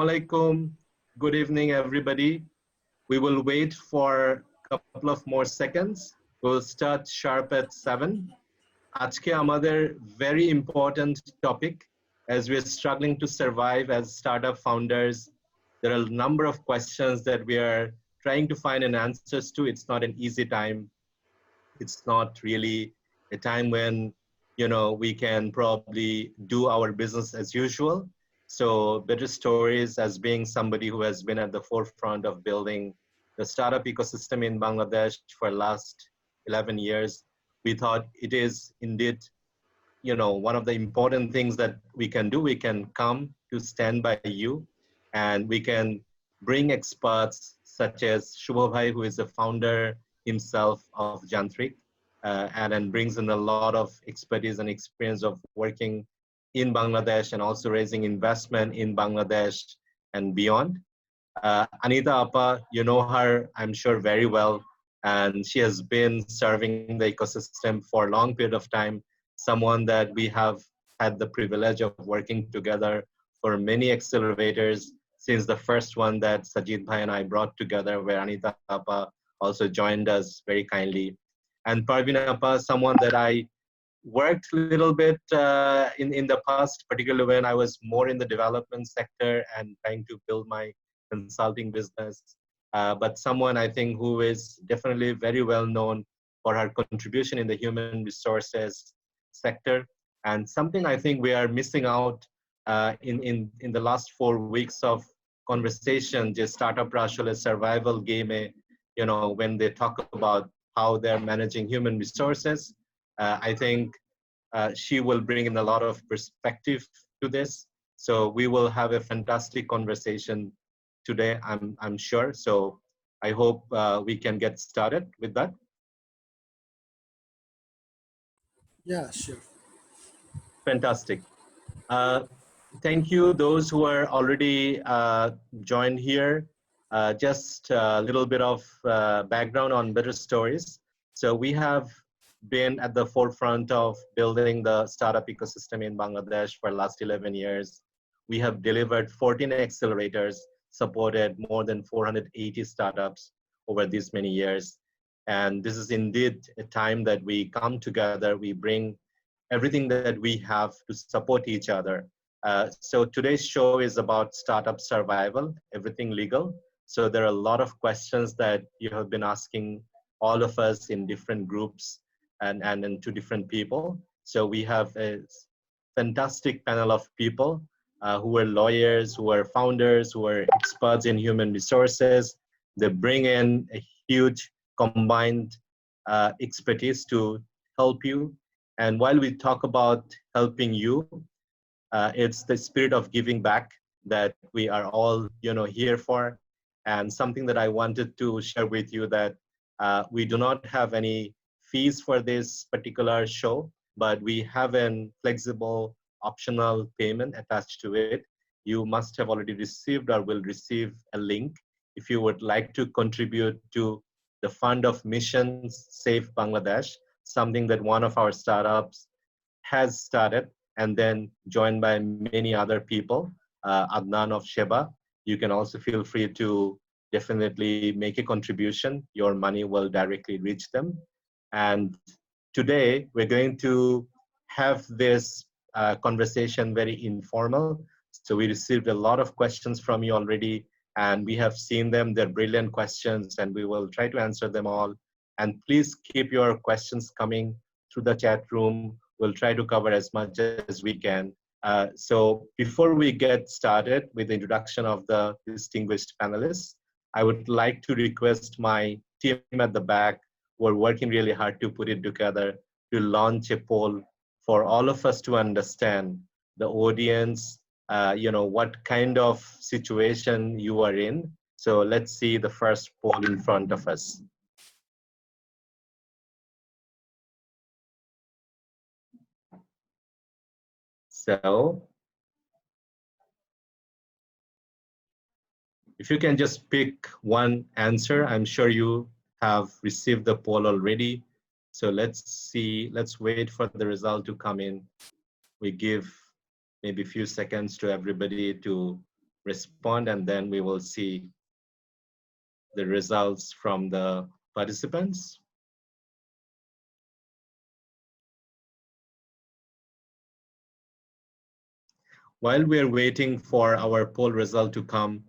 alaikum. Good evening, everybody. We will wait for a couple of more seconds. We'll start sharp at 7. আজকে আমাদের very important topic as we're struggling to survive as startup founders. There are a number of questions that we are trying to find an answers to. It's not an easy time. It's not really a time when we can probably do our business as usual. So Better Stories, as being somebody who has been at the forefront of building the startup ecosystem in Bangladesh for last 11 years, we thought it is indeed one of the important things that we can do. We can come to stand by you, and we can bring experts such as Shubho Bhai, who is the founder himself of Jantrik, and brings in a lot of expertise and experience of working in Bangladesh and also raising investment in Bangladesh and beyond. Anita Appa, you know her, I'm sure, very well, and she has been serving the ecosystem for a long period of time, someone that we have had the privilege of working together for many accelerators since the first one that Sajid Bhai and I brought together, where Anita Appa also joined us very kindly. And Parveen Appa, someone that I worked a little bit in the past, particularly when I was more in the development sector and trying to build my consulting business. But someone I think who is definitely very well known for her contribution in the human resources sector. And something I think we are missing out in the last 4 weeks of conversation, just startup Rashole survival game, when they talk about how they're managing human resources. I think she will bring in a lot of perspective to this. So we will have a fantastic conversation today, I'm sure. So I hope we can get started with that. Yeah, sure. Fantastic. Thank you, those who are already joined here. Just a little bit of background on Better Stories. So we have been at the forefront of building the startup ecosystem in Bangladesh for the last 11 years. We have delivered 14 accelerators, supported more than 480 startups over these many years. And this is indeed a time that we come together, we bring everything that we have to support each other. So today's show is about startup survival, everything legal. So there are a lot of questions that you have been asking all of us in different groups and to different people. So we have a fantastic panel of people who are lawyers, who are founders, who are experts in human resources. They bring in a huge combined expertise to help you. And while we talk about helping you, it's the spirit of giving back that we are all here for. And something that I wanted to share with you, that we do not have any fees for this particular show, but we have a flexible optional payment attached to it. You must have already received or will receive a link if you would like to contribute to the fund of Missions Save Bangladesh, something that one of our startups has started and then joined by many other people, Adnan of Sheba. You can also feel free to definitely make a contribution. Your money will directly reach them. And today we're going to have this conversation very informal. So we received a lot of questions from you already, and we have seen them. They're brilliant questions, and we will try to answer them all. And please keep your questions coming through the chat room. We'll try to cover as much as we can. So before we get started with the introduction of the distinguished panelists, I would like to request my team at the back, who are working really hard to put it together, to launch a poll for all of us to understand the audience, what kind of situation you are in. So let's see the first poll in front of us. So if you can just pick one answer, I'm sure you have received the poll already. So let's see, let's wait for the result to come in. We give maybe a few seconds to everybody to respond, and then we will see the results from the participants. While we are waiting for our poll result to come,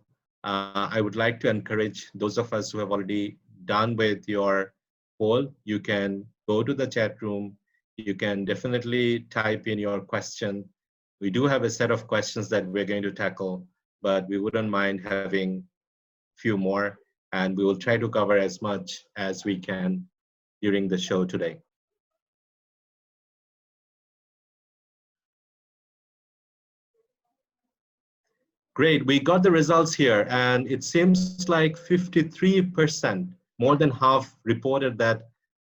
I would like to encourage those of us who have already done with your poll. You can go to the chat room. You can definitely type in your question. We do have a set of questions that we're going to tackle, but we wouldn't mind having few more, and we will try to cover as much as we can during the show today. Great, we got the results here, and it seems like 53%, more than half, reported that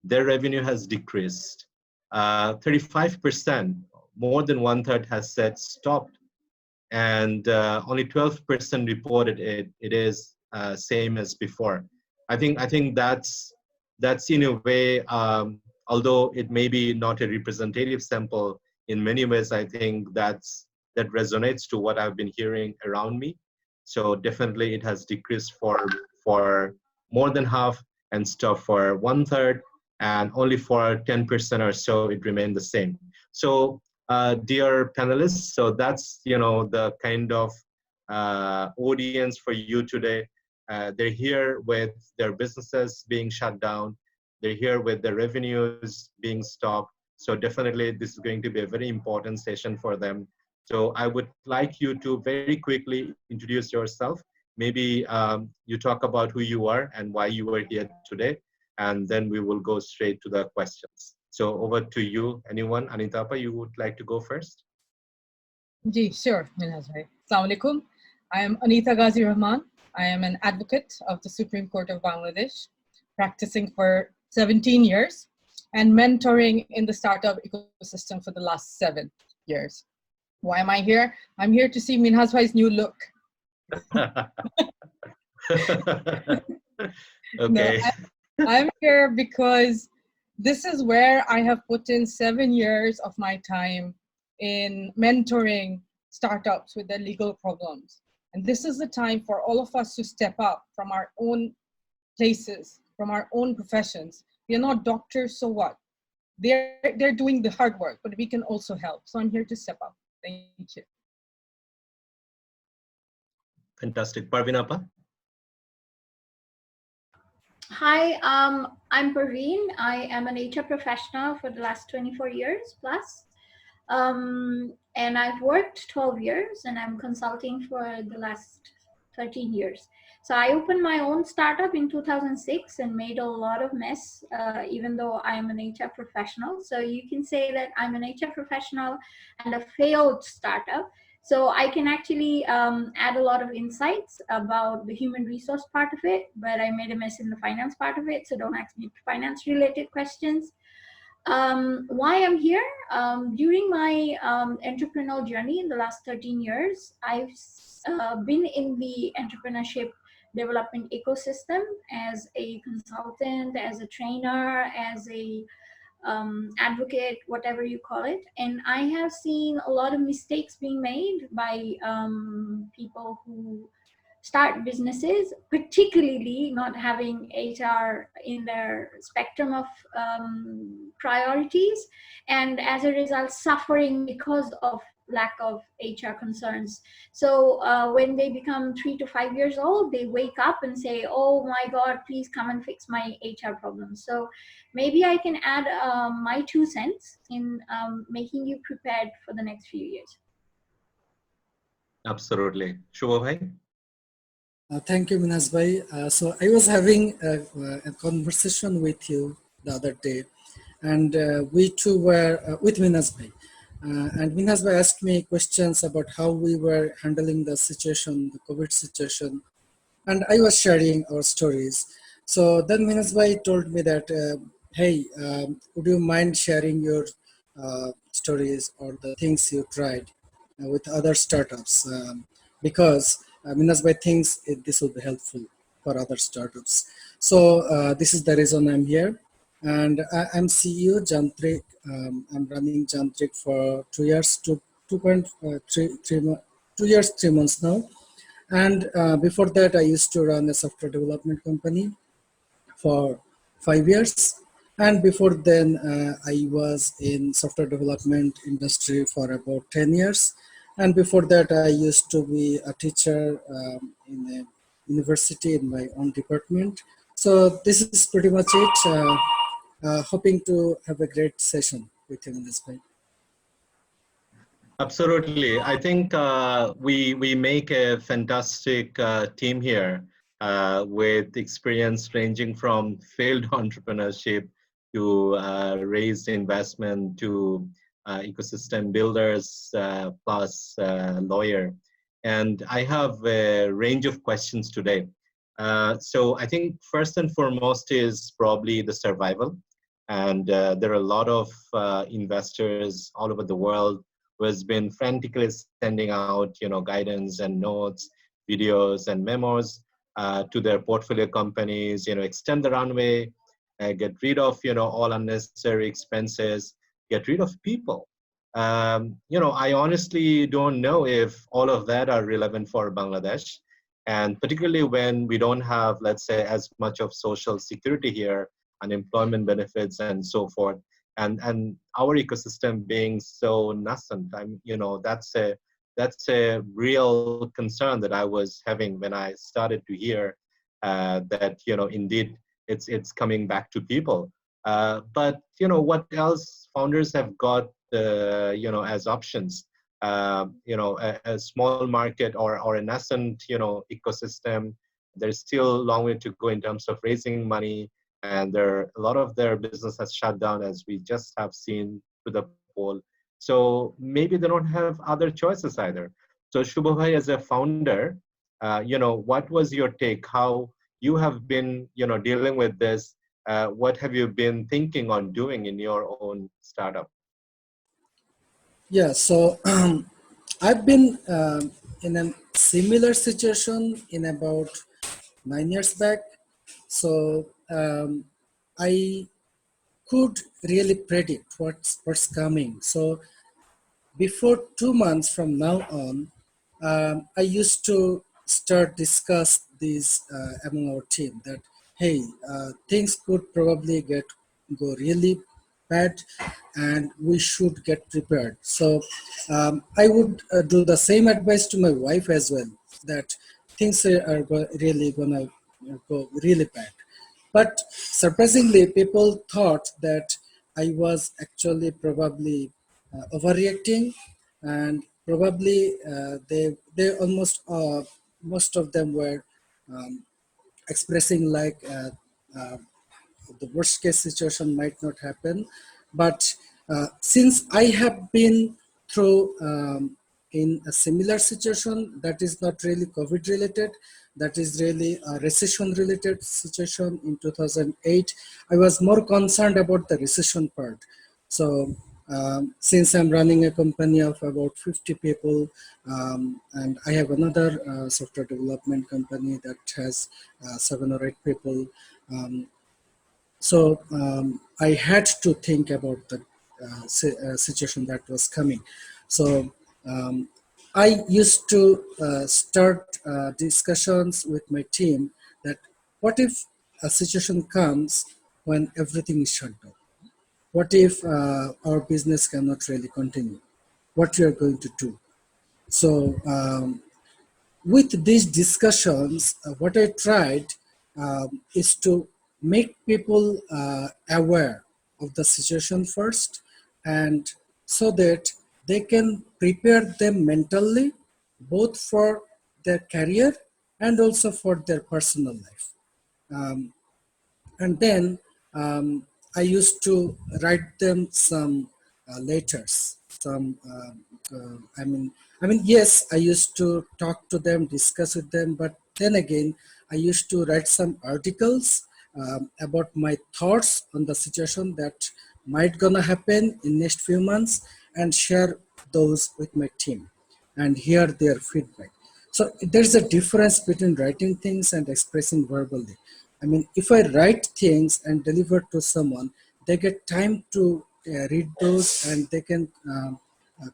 their revenue has decreased. 35%, more than one third, has said stopped, and only 12% reported it is same as before. I think that's in a way, although it may be not a representative sample, in many ways I think that resonates to what I've been hearing around me. So definitely it has decreased for more than half, and stopped for one third, and only for 10% or so it remained the same. So dear panelists, so that's the kind of audience for you today. They're here with their businesses being shut down. They're here with their revenues being stopped. So definitely this is going to be a very important session for them. So I would like you to very quickly introduce yourself. Maybe you talk about who you are and why you are here today, and then we will go straight to the questions. So over to you, anyone. Anitapa, you would like to go first? Ji, sure, Minhaj bhai. Assalamu alaikum. I am Anita Ghazi Rahman. I am an advocate of the Supreme Court of Bangladesh, practicing for 17 years and mentoring in the startup ecosystem for the last 7 years. Why am I here? I'm here to see Minhaj bhai's new look. Okay. No, I'm here because this is where I have put in 7 years of my time in mentoring startups with their legal problems. And this is the time for all of us to step up from our own places, from our own professions. We are not doctors, so what? They're doing the hard work, but we can also help. So I'm here to step up. Thank you. Fantastic. Parvinapa? Hi, I'm Parveen. I am an HR professional for the last 24 years plus. And I've worked 12 years and I'm consulting for the last 13 years. So I opened my own startup in 2006 and made a lot of mess, even though I'm an HR professional. So you can say that I'm an HR professional and a failed startup. So I can actually add a lot of insights about the human resource part of it, but I made a mess in the finance part of it. So don't ask me finance related questions. Why I'm here? During my entrepreneurial journey in the last 13 years, I've been in the entrepreneurship development ecosystem as a consultant, as a trainer, as a advocate, whatever you call it. And I have seen a lot of mistakes being made by people who start businesses, particularly not having HR in their spectrum of priorities, and as a result suffering because of lack of HR concerns. So when they become 3 to 5 years old, they wake up and say, oh my God, please come and fix my HR problems. So maybe I can add my 2 cents in making you prepared for the next few years. Absolutely. Shubha? Thank you, Minhaj bhai. So I was having a conversation with you the other day, and we two were with Minhaj bhai. And Minhaj bhai asked me questions about how we were handling the situation, the COVID situation, and I was sharing our stories. So then Minhaj bhai told me that, hey, would you mind sharing your stories or the things you tried with other startups? Because Minhaj bhai thinks this will be helpful for other startups. So this is the reason I'm here. And I'm CEO Jantrik. I'm running Jantrik for 2 years, 2.3 3 years, 3 months now. And before that, I used to run a software development company for 5 years. And before then, I was in software development industry for about 10 years. And before that, I used to be a teacher in a university in my own department. So this is pretty much it. Hoping to have a great session with you in this point. Absolutely. I think we make a fantastic team here with experience ranging from failed entrepreneurship to raised investment to ecosystem builders plus lawyer. And I have a range of questions today. So I think first and foremost is probably the survival. And there are a lot of investors all over the world who has been frantically sending out, guidance and notes, videos and memos to their portfolio companies, extend the runway, get rid of, all unnecessary expenses, get rid of people. I honestly don't know if all of that are relevant for Bangladesh. And particularly when we don't have, let's say, as much of social security here, unemployment benefits and so forth, and our ecosystem being so nascent. That's a real concern that I was having when I started to hear that indeed it's coming back to people. But what else founders have got as options? A small market or a nascent ecosystem. There's still a long way to go in terms of raising money, and a lot of their business has shut down, as we just have seen to the poll. So maybe they don't have other choices either. So Shubhabhai, as a founder, what was your take? How you have been, dealing with this? What have you been thinking on doing in your own startup? Yeah, so I've been in a similar situation in about 9 years back. So I could really predict what's coming. So before 2 months from now on, I used to start discuss this among our team that hey, things could probably go really bad, and we should get prepared. So I would do the same advice to my wife as well, that things are really gonna go really bad. But surprisingly, people thought that I was actually probably overreacting, and probably they almost most of them were um, expressing like the worst case situation might not happen. But since I have been through in a similar situation that is not really COVID related, that is really a recession related situation in 2008, I was more concerned about the recession part. So since I'm running a company of about 50 people, and I have another software development company that has 7 or 8 people, um, so I had to think about the situation that was coming. So um, I used to start discussions with my team that what if a situation comes when everything is shut down? What if our business cannot really continue? What we are going to do? So with these discussions, what I tried is to make people aware of the situation first, and so that they can prepare them mentally, both for their career and also for their personal life. Um, and then I used to write them some letters. Yes, I used to talk to them, discuss with them, but then again, I used to write some articles about my thoughts on the situation that might gonna happen in next few months, and share those with my team and hear their feedback. So there's a difference between writing things and expressing verbally. I mean, if I write things and deliver to someone, they get time to read those, and they can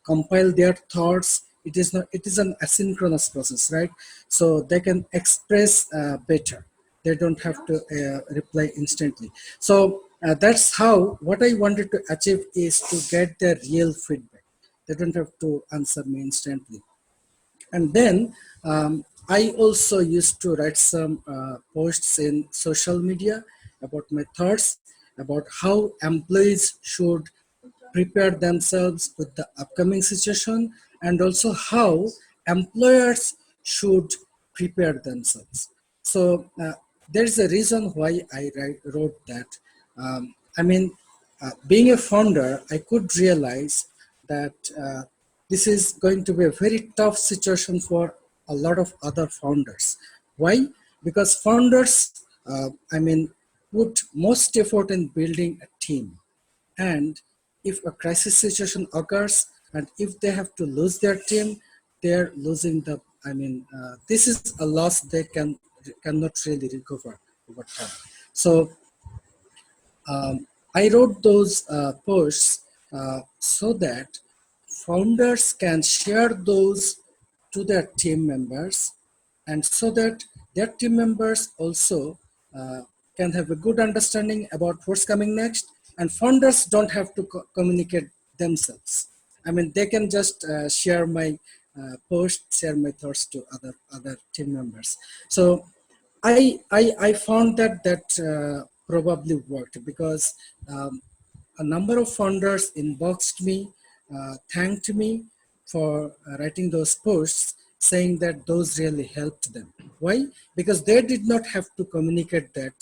compile their thoughts it is not, it is an asynchronous process, right? So they can express better. They don't have to reply instantly. So that's how, what I wanted to achieve is to get their real feedback. They don't have to answer me instantly. And then I also used to write some posts in social media about my thoughts about how employees should prepare themselves with the upcoming situation, and also how employers should prepare themselves. So there's a reason why wrote that. I mean, being a founder, I could realize that this is going to be a very tough situation for a lot of other founders. Why? Because founders, I mean, put most effort in building a team, and if a crisis situation occurs and if they have to lose their team, they're losing the, I mean, this is a loss they cannot really recover over time. So I wrote those posts so that founders can share those to their team members, and so that their team members also uh, can have a good understanding about what's coming next, and founders don't have to communicate themselves. I mean, they can just share my post, share my thoughts to other team members. So I found that probably worked, because um, a number of founders inboxed me, thanked me for writing those posts, saying that those really helped them. Why? Because they did not have to communicate that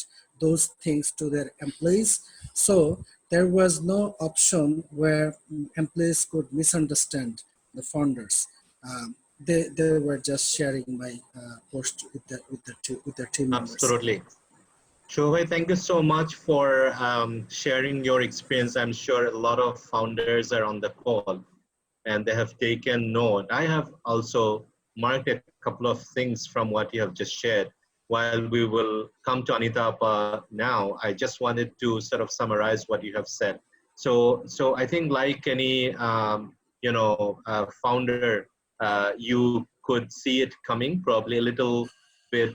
those things to their employees. So there was no option where employees could misunderstand the founders. They were just sharing my post with their team members. Absolutely. Shohei, thank you so much for sharing your experience. I'm sure a lot of founders are on the call and they have taken note. I have also marked a couple of things from what you have just shared. While we will come to Anitapa now, I just wanted to sort of summarize what you have said. So I think like any founder, you could see it coming probably a little bit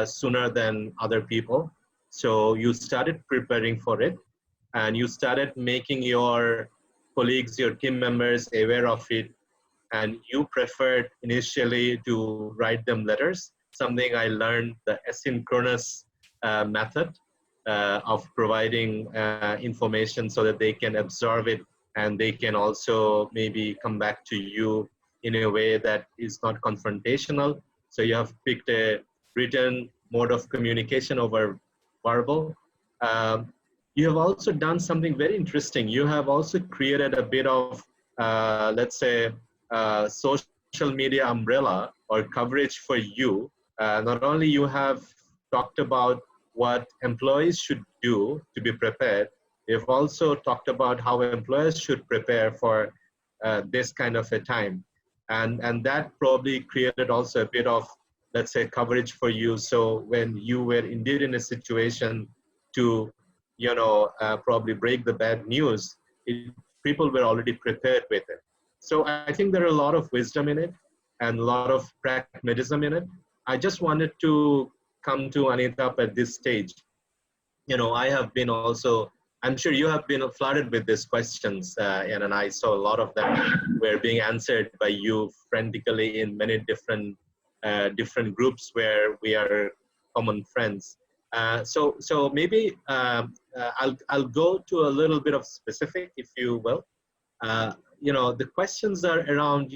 sooner than other people. So you started preparing for it, and you started making your colleagues, your team members aware of it, and you preferred initially to write them letters, something I learned the asynchronous method of providing information so that they can absorb it and they can also maybe come back to you in a way that is not confrontational. So you have picked a written mode of communication over verbal. Um, you have also done something very interesting. You have also created a bit of, let's say, social media umbrella or coverage for you. Not only you have talked about what employees should do to be prepared, you've also talked about how employers should prepare for this kind of a time. And that probably created also a bit of, let's say, coverage for you. So when you were indeed in a situation to, probably break the bad news, people were already prepared with it. So I think there are a lot of wisdom in it and a lot of pragmatism in it. I just wanted to come to Anitab at this stage. I have been also, I'm sure you have been flooded with these questions, and I saw a lot of them were being answered by you frantically in many different groups where we are common friends. So maybe I'll go to a little bit of specific, if you will. The questions are around,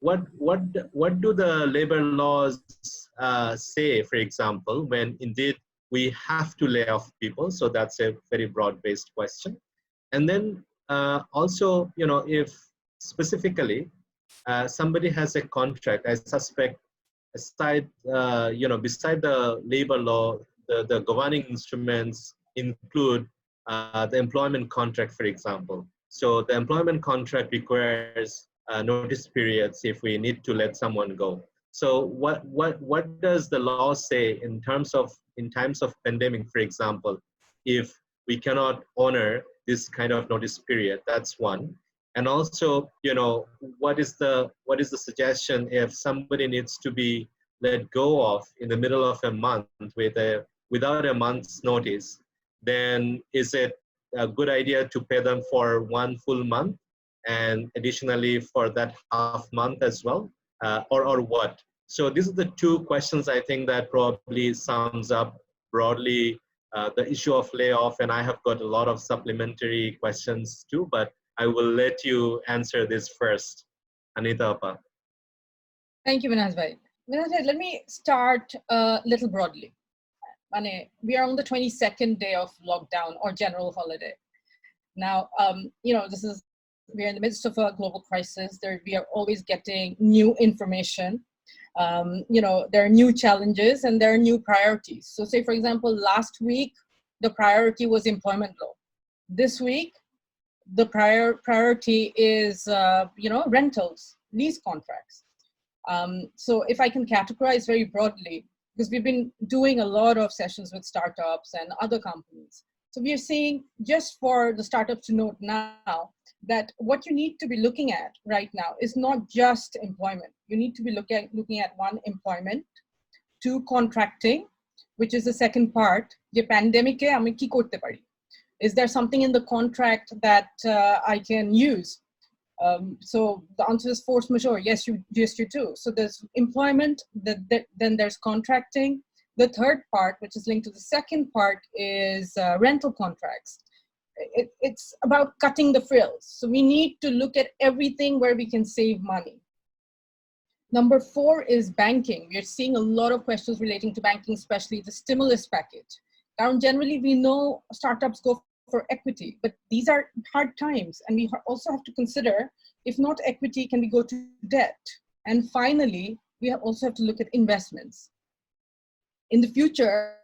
what do the labor laws say, for example, when indeed we have to lay off people? So that's a very broad-based question. And then also, if specifically somebody has a contract, I suspect aside, beside the labor law, the governing instruments include the employment contract, for example. So the employment contract requires notice periods if we need to let someone go. So what does the law say in times of pandemic, for example, if we cannot honor this kind of notice period? That's one. And also, what is the suggestion if somebody needs to be let go of in the middle of a month without a month's notice? Then is it a good idea to pay them for one full month and additionally for that half month as well, or what? So these are the two questions I think that probably sums up broadly the issue of layoff, and I have got a lot of supplementary questions too, but I will let you answer this first, Anita Appa. Thank you, Minhas bhai. Minhas bhai, let me start a little broadly. We are on the 22nd day of lockdown or general holiday. Now, we're in the midst of a global crisis. We are always getting new information. There are new challenges and there are new priorities. So say, for example, last week, the priority was employment law. This week, the priority is, rentals, lease contracts. So if I can categorize very broadly, because we've been doing a lot of sessions with startups and other companies. So we are seeing, just for the startups to note now, that what you need to be looking at right now is not just employment. You need to be looking at one, employment, two, contracting, which is the second part. The pandemic, is there something in the contract that I can use? So the answer is force majeure. Yes, you do. So there's employment, then there's contracting. The third part, which is linked to the second part, is rental contracts. It's about cutting the frills. So we need to look at everything where we can save money. Number 4 is banking. We're seeing a lot of questions relating to banking, especially the stimulus package. Now, generally, we know startups go for equity, but these are hard times, and we also have to consider, if not equity, can we go to debt? And finally, we also have to look at investments. In the future,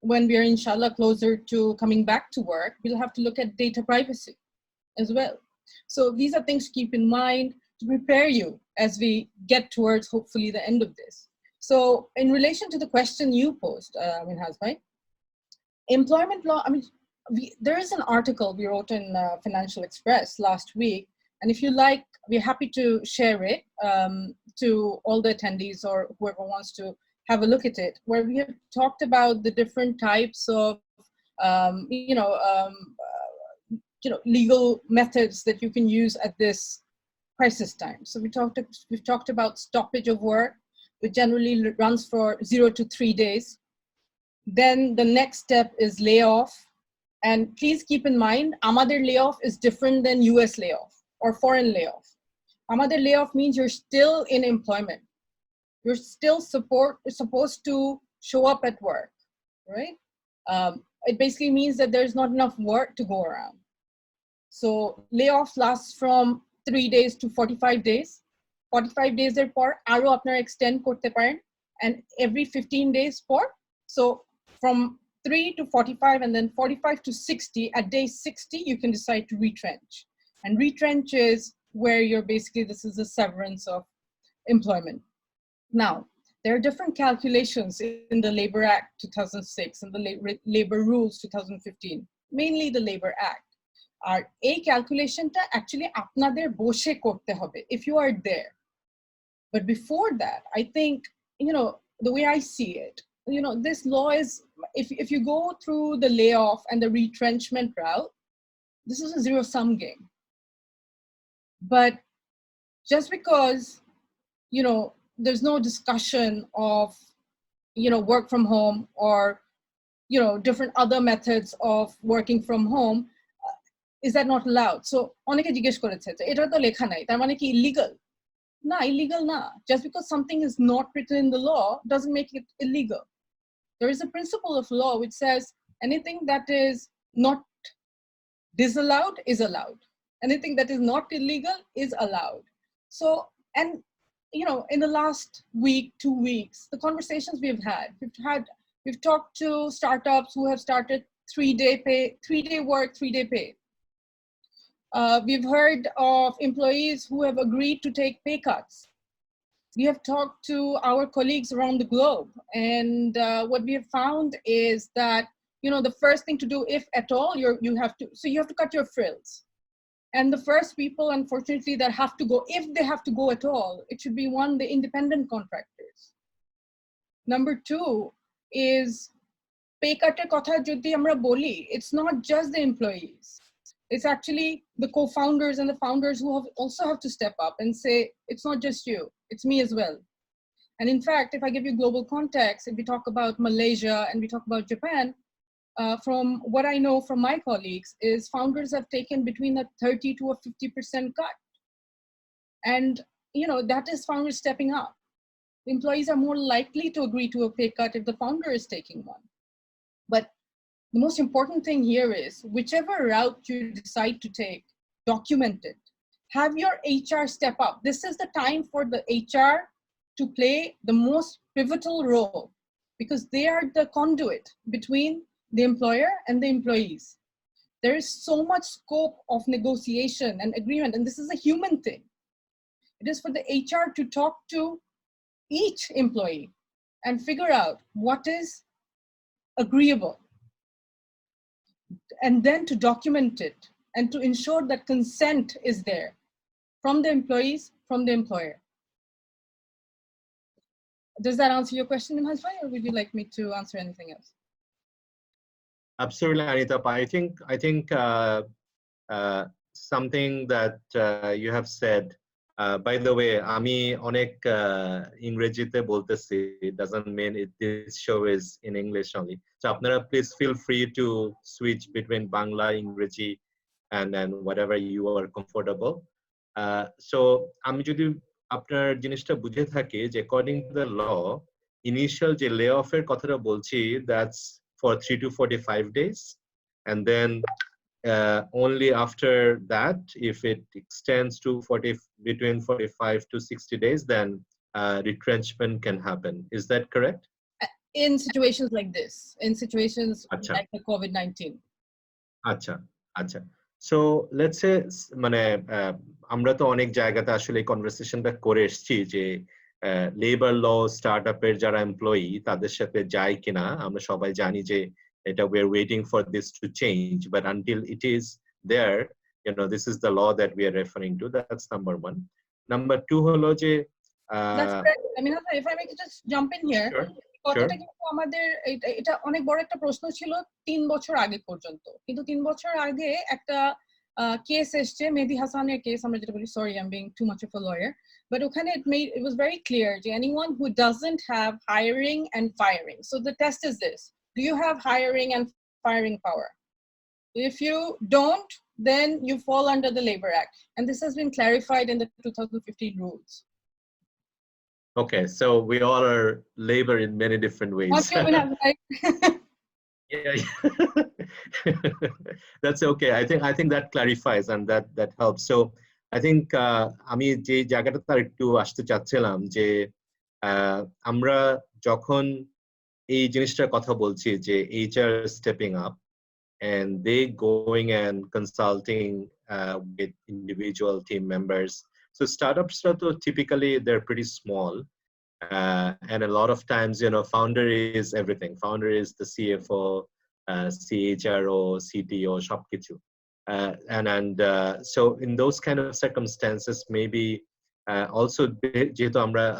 when we are inshallah closer to coming back to work, we'll have to look at data privacy as well. So these are things to keep in mind to prepare you as we get towards hopefully the end of this. So in relation to the question you posed, Minhas bhai, employment law, there is an article we wrote in Financial Express last week, and if you like, we're happy to share it to all the attendees or whoever wants to have a look at it, where we have talked about the different types of legal methods that you can use at this crisis time. So we've talked about stoppage of work, which generally runs for 0 to 3 days. Then the next step is layoff. And please keep in mind, Amader layoff is different than US layoff or foreign layoff. Amader layoff means you're still in employment. You're still supposed to show up at work, right? It basically means that there's not enough work to go around. So layoff lasts from 3 days to 45 days. 45 days এর পর আরো আপনারা extend করতে পারেন, and every 15 days পর. So from 3 to 45 and then 45 to 60, at day 60, you can decide to retrench. And retrench is where you're basically, this is a severance of employment. Now, there are different calculations in the Labor Act 2006 and the Labor Rules 2015, mainly the Labor Act. Our A calculation ta actually apnader boshe korte hobe if you are there. But before that, I think, the way I see it, this law is, if you go through the layoff and the retrenchment route, this is a zero-sum game. But just because, there's no discussion of, work from home or, different other methods of working from home, is that not allowed? So, অনেকে জিজ্ঞেস করেছে যে এটা তো লেখা নাই, তার মানে কি illegal? No, illegal না. Just because something is not written in the law doesn't make it illegal. There is a principle of law which says anything that is not disallowed is allowed. Anything that is not illegal is allowed. So, and in the last week, 2 weeks, the conversations we've talked to startups who have started 3-day work, 3-day pay. We've heard of employees who have agreed to take pay cuts. We have talked to our colleagues around the globe, and what we have found is that, the first thing to do, if at all, you have to cut your frills. And the first people, unfortunately, that have to go, if they have to go at all, it should be one, the independent contractors. Number two is pay cutter kotha jodi amra boli, it's not just the employees. It's actually the co-founders and the founders who also have to step up and say, it's not just you, it's me as well. And in fact, if I give you global context, if we talk about Malaysia and we talk about Japan, from what I know from my colleagues is founders have taken between a 30 to a 50% cut. And that is founders stepping up. The employees are more likely to agree to a pay cut if the founder is taking one. But the most important thing here is whichever route you decide to take, document it. Have your HR step up. This is the time for the HR to play the most pivotal role because they are the conduit between the employer and the employees. There is so much scope of negotiation and agreement, and this is a human thing. It is for the HR to talk to each employee and figure out what is agreeable, and then to document it and to ensure that consent is there from the employees, from the employer. Does that answer your question, Nimhaj bhai, or would you like me to answer anything else? Absolutely, Anita. I think something that you have said. By the way, আমি অনেক ইংরেজিতে বলতেছি. It doesn't mean this show is in English only. So আপনারা please feel free to switch between Bangla, ইংরেজি, and whatever you are comfortable. So আমি যদি আপনার জিনিসটা বুঝে থাকি যে according to the law, initial যে layoff এর কথাটা বলছি, that's for 3 to 45 days, and then only after that, if it extends to between 45 to 60 days, then retrenchment can happen. Is that correct? In situations like this, in situations Acha. like the COVID-19. আচ্ছা. So let's say মানে আমরা তো অনেক জায়গাতে আসলে কনভারসেশনটা করে এসেছি যে লেবার ল স্টার্টআপের যারা এমপ্লয়ি তাদের সাথে যায় কিনা আমরা সবাই জানি যে এটা we are waiting for this to change, but until it is there, this is the law that we are referring to. That's number one. Number two হলো যে That's correct. I mean, if I may just jump in here, কথাটা কিন্তু আমাদের এটা অনেক বড় একটা প্রশ্ন ছিল 3 বছর আগে পর্যন্ত, কিন্তু 3 বছর আগে একটা কেস এসছে, মেহেদি হাসানের কেস, আমরা যেটা বলি, sorry I'm being too much of a lawyer, but ওখানে it was very clear যে anyone who doesn't have hiring and firing, so the test is this: do you have hiring and firing power? If you don't, then you fall under the Labor Act, and this has been clarified in the 2015 rules. Okay, so we all are labor in many different ways. Yeah. That's okay. I think that clarifies and that helps. So I think আমি যে জায়গাটাতে একটু আসতে চাচ্ছিলাম যে আমরা যখন এই জিনিসটার কথা বলছি যে HR stepping up and they going and consulting with individual team members. So startups typically they're pretty small. And a lot of times, founder is everything. Founder is the CFO, CHRO, CTO, shopkichu. And so in those kind of circumstances, maybe also,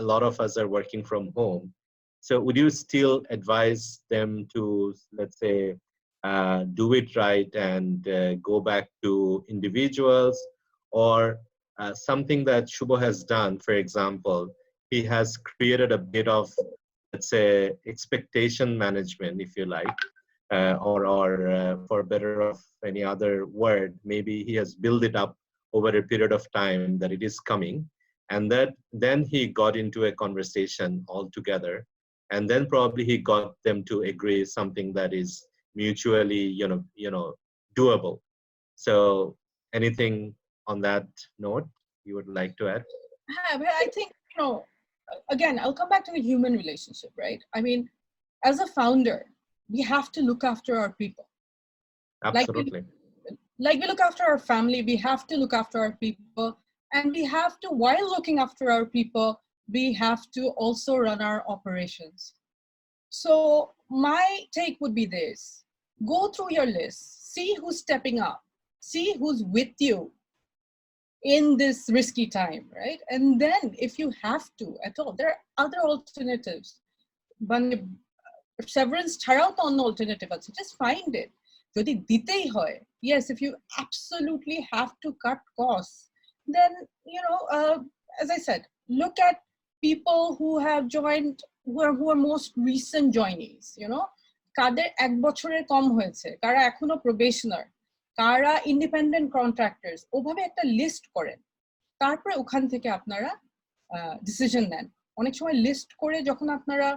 a lot of us are working from home. So would you still advise them to, let's say, do it right and go back to individuals, or something that Shubho has done, for example, he has created a bit of, let's say, expectation management, if you like, or for better of any other word, maybe he has built it up over a period of time that it is coming, and that then he got into a conversation altogether, and then probably he got them to agree something that is mutually, doable. So anything on that note you would like to add? I think, again, I'll come back to the human relationship, right? I mean, as a founder, we have to look after our people. Absolutely. Like we look after our family, we have to look after our people. And we have to, while looking after our people, we have to also run our operations. So my take would be this: go through your list, see who's stepping up, see who's with you, in this risky time, right? And then if you have to at all, there are other alternatives. মানে severance ছাড়াও তো অন্য alternative আছে, just find it. যদি দিতেই হয়, yes, if you absolutely have to cut costs, then as I said, look at people who have joined, who are most recent joinees, কাদের 1 বছরের কম হয়েছে, কারা এখনো প্রবেশনার, কারা ইন্ডিপেন্ডেন্ট কন্ট্রাক্টরস, ওভাবে একটা লিস্ট করেন, তারপরে ওখান থেকে আপনারা ডিসিশন নেন। অনেক সময় লিস্ট করে যখন আপনারা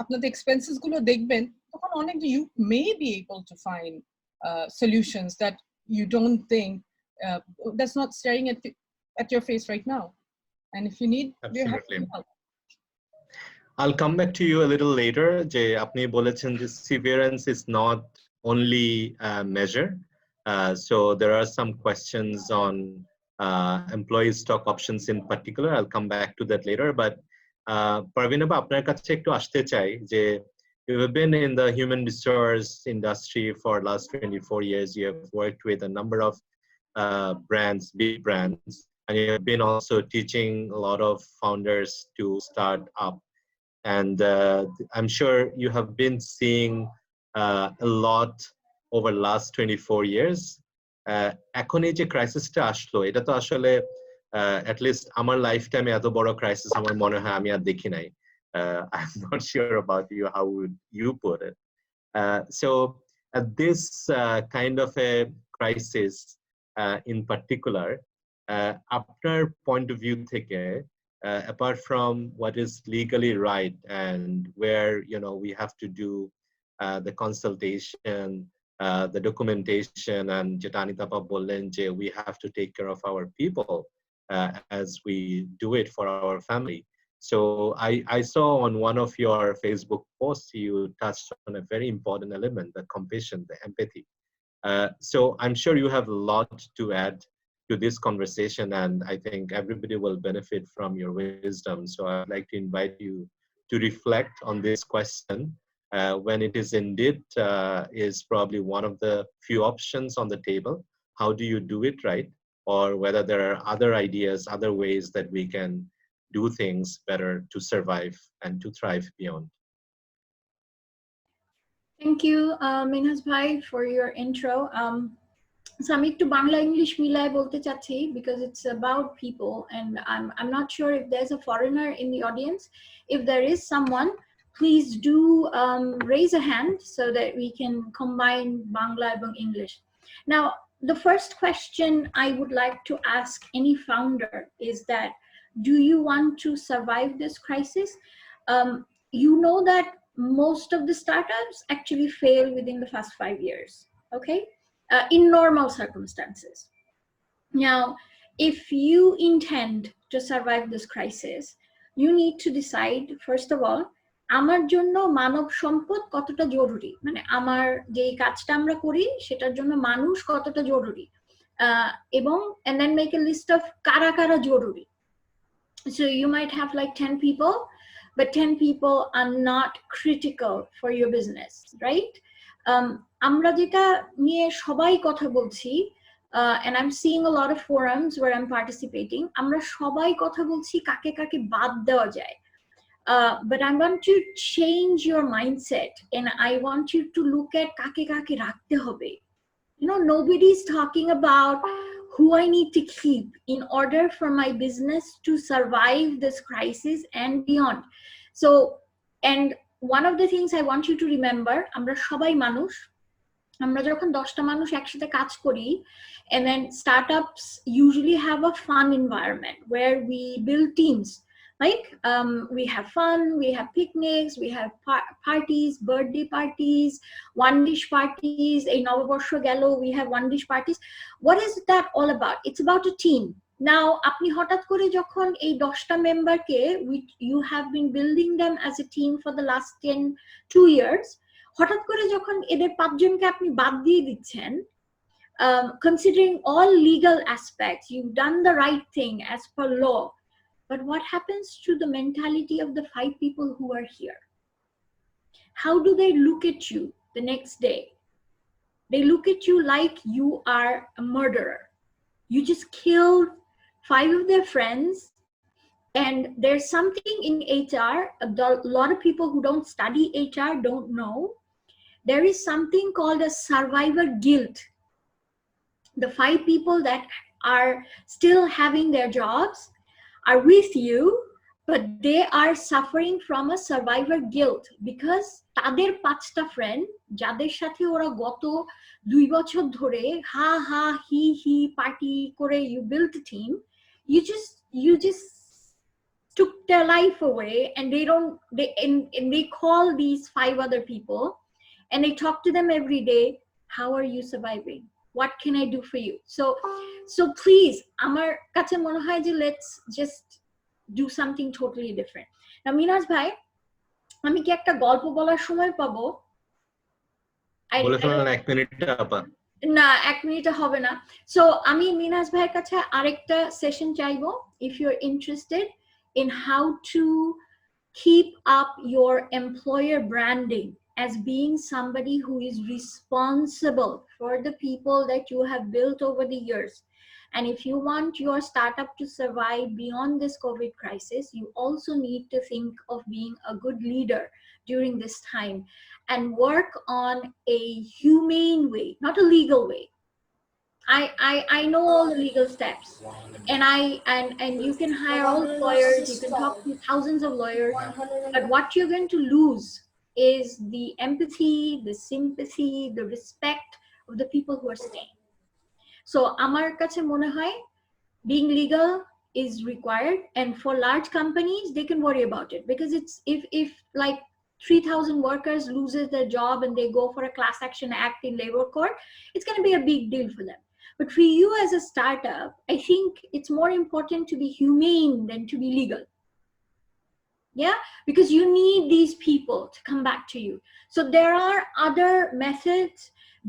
আপনাদের এক্সপেন্সেস গুলো দেখবেন, তখন অনেক you may be able to find solutions that you don't think that's not staring at your face right now, and if you need, you have to Absolutely. help. I'll come back to you a little later. যে আপনি বলেছেন যে severance is not only a measure. So there are some questions on employee stock options in particular. I'll come back to that later. But Parveen, আপনার কাছে একটু আসতে চাই যে you have been in the human resource industry for last 24 years. You have worked with a number of brands, big brands, and you have been also teaching a lot of founders to start up. And I'm sure you have been seeing a lot over the last 24 years. এখন এই যে ক্রাইসিসটা আসলো, এটা তো আসলে at least আমার life টাইমে এত বড় ক্রাইসিস আমার মনে হয় আমি আর দেখি নাই. I'm not sure about you, how would you put it? So this kind of a crisis in particular, আপনার point of view থেকে, apart from what is legally right and where we have to do the consultation, the documentation, and যেটা Anitapa বললেন যে we have to take care of our people as we do it for our family. So I saw on one of your Facebook posts you touched on a very important element, the compassion, the empathy. So I'm sure you have a lot to add to this conversation, and I think everybody will benefit from your wisdom. So I'd like to invite you to reflect on this question when it is indeed is probably one of the few options on the table. How do you do it right? Or whether there are other ideas, other ways that we can do things better to survive and to thrive beyond. Thank you, Minhas Bhai, for your intro. So আমি একটু Bangla English মিলায় বলতে চাচ্ছি because it's about people, and I'm not sure if there's a foreigner in the audience. If there is someone, please do raise a hand so that we can combine Bangla and English. Now, the first question I would like to ask any founder is that, do you want to survive this crisis? You know that most of the startups actually fail within the first 5 years, okay? In normal circumstances. Now, if you intend to survive this crisis, you need to decide, first of all, আমার জন্য মানব সম্পদ কতটা জরুরি, মানে আমার যে কাজটা আমরা করি সেটার জন্য মানুষ কতটা জরুরি, এবং and then make a list of কারা কারা জরুরি. So you might have like 10 people, but 10 people are not critical for your business, right? আমরা যেটা নিয়ে সবাই কথা বলছি, and I'm seeing a lot of forums where I'm participating, আমরা সবাই কথা বলছি কাকে কাকে বাদ দেওয়া যায়. But I want to change your mindset, and I want you to look at কাকে কাকে রাখতে হবে. Nobody's talking about who I need to keep in order for my business to survive this crisis and beyond. So, and one of the things I want you to remember, আমরা সবাই মানুষ, আমরা যখন 10টা মানুষ একসাথে কাজ করি, and then startups usually have a fun environment where we build teams. Like we have fun, we have picnics, we have parties, birthday parties, one dish parties. A Novoborsho Gelo, we have one dish parties. What is that all about? It's about a team. Now, apni hotat kore jokhon ei 10টা member ke, which you have been building them as a team for the last 2 years, হঠাৎ করে যখন এদের 5 জনকে আপনি বাদ দিয়ে দিচ্ছেন, considering all legal aspects, you've done the right thing as per law. But what happens to the mentality of the 5 people who are here? How do they look at you the next day? They look at you like you are a murderer. You just killed 5 of their friends. And there's something in HR, a lot of people who don't study HR don't know. There is something called a survivor guilt. The 5 people that are still having their jobs are with you, but they are suffering from a survivor guilt because তাদের 5টা friend যাদের সাথে ওরা গত 2 বছর ধরে হা হা হি হি party করে you built a team, you just took their life away, and they don't and they call these 5 other people and they talk to them every day. How are you surviving? What can I do for you? So please, আমার কাছে মনে হয় যে let's just do something totally different. Now মিনাজ ভাই, আমি কি একটা গল্প বলার সময় পাবো? বলে ফেলেন 1 মিনিট আপা। না, 1 মিনিটে হবে না। সো আমি মিনাজ ভাইয়ের কাছে আরেকটা সেশন চাইবো, if you're interested in how to keep up your employer branding as being somebody who is responsible for the people that you have built over the years. And if you want your startup to survive beyond this COVID crisis, you also need to think of being a good leader during this time and work on a humane way, not a legal way. I know all the legal steps, and you can hire all the lawyers, you can talk to thousands of lawyers, but what you're going to lose is the empathy, the sympathy, the respect of the people who are staying. So আমার কাছে মনে হয় being legal is required, and for large companies they can worry about it, because it's if like 3,000 workers loses their job and they go for a class action act in labor court, it's going to be a big deal for them. But for you as a startup, I think it's more important to be humane than to be legal. Yeah, because you need these people to come back to you. So there are other methods.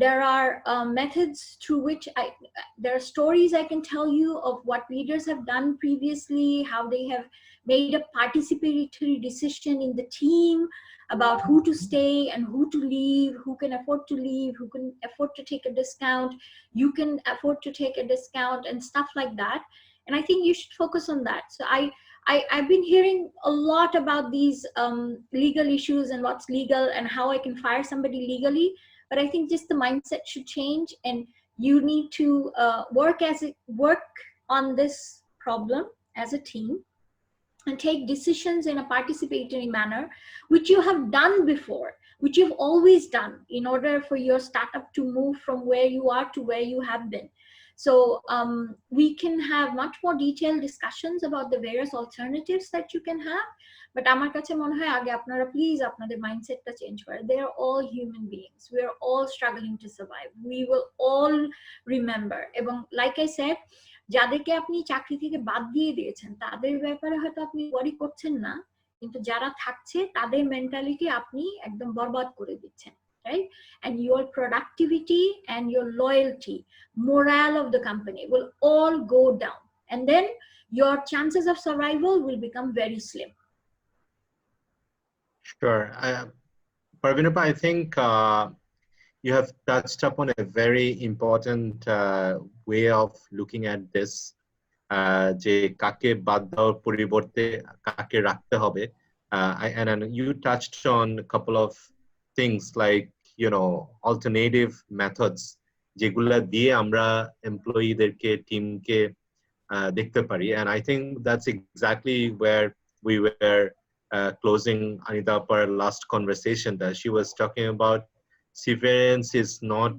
There are methods through which there are stories I can tell you of what leaders have done previously, how they have made a participatory decision in the team about who to stay and who to leave, who can afford to leave, who can afford to take a discount, you can afford to take a discount, and stuff like that. And I think you should focus on that. So I've been hearing a lot about these legal issues and what's legal and how I can fire somebody legally. But I think just the mindset should change, and you need to work on this problem as a team and take decisions in a participatory manner, which you have done before, which you've always done in order for your startup to move from where you are to where you have been. So we can have much more detailed discussions about the various alternatives that you can have. But আমার কাছে মনে হয় আগে আপনারা please আপনাদের মাইন্ডসেটটা change করেন. They are all human beings. We are all struggling to survive. We will all remember. এবং like I said, যাদেরকে আপনি চাকরি থেকে বাদ দিয়ে দিয়েছেন তাদের ব্যাপারে হয়তো আপনি ওয়ারি করছেন না, কিন্তু যারা থাকছে তাদের মেন্টালিটি আপনি একদম বরবাদ করে দিচ্ছেন, right? And your productivity and your loyalty, morale of the company will all go down, and then your chances of survival will become very slim. Sure. Parvinapa, I think you have touched upon a very important way of looking at this. যে কাকে বাদ দেওয়ার পরিবর্তে কাকে রাখতে হবে, and you touched on a couple of things like alternative methods যেগুলা দিয়ে আমরা এমপ্লয়ীদেরকে টিমকে দেখতে পারি, and I think that's exactly where we were closing Anita Appar last conversation, that she was talking about severance is not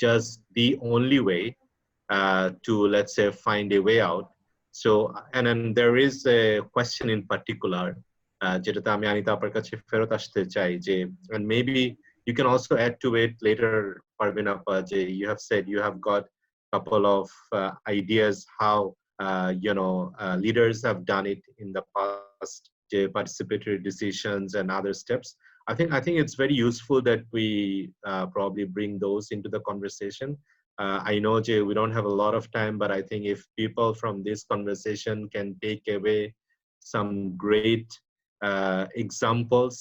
just the only way to, let's say, find a way out. So, and then there is a question in particular, যেটাতে আমি আনিতা আপার কাছে ফেরত আসতে চাই যে, and maybe you can also add to it later, Parveen Appa, যে you have said you have got a couple of ideas how leaders have done it in the past, যে participatory decisions and other steps. I think it's very useful that we probably bring those into the conversation. I know, Jay, we don't have a lot of time, but I think if people from this conversation can take away some great examples,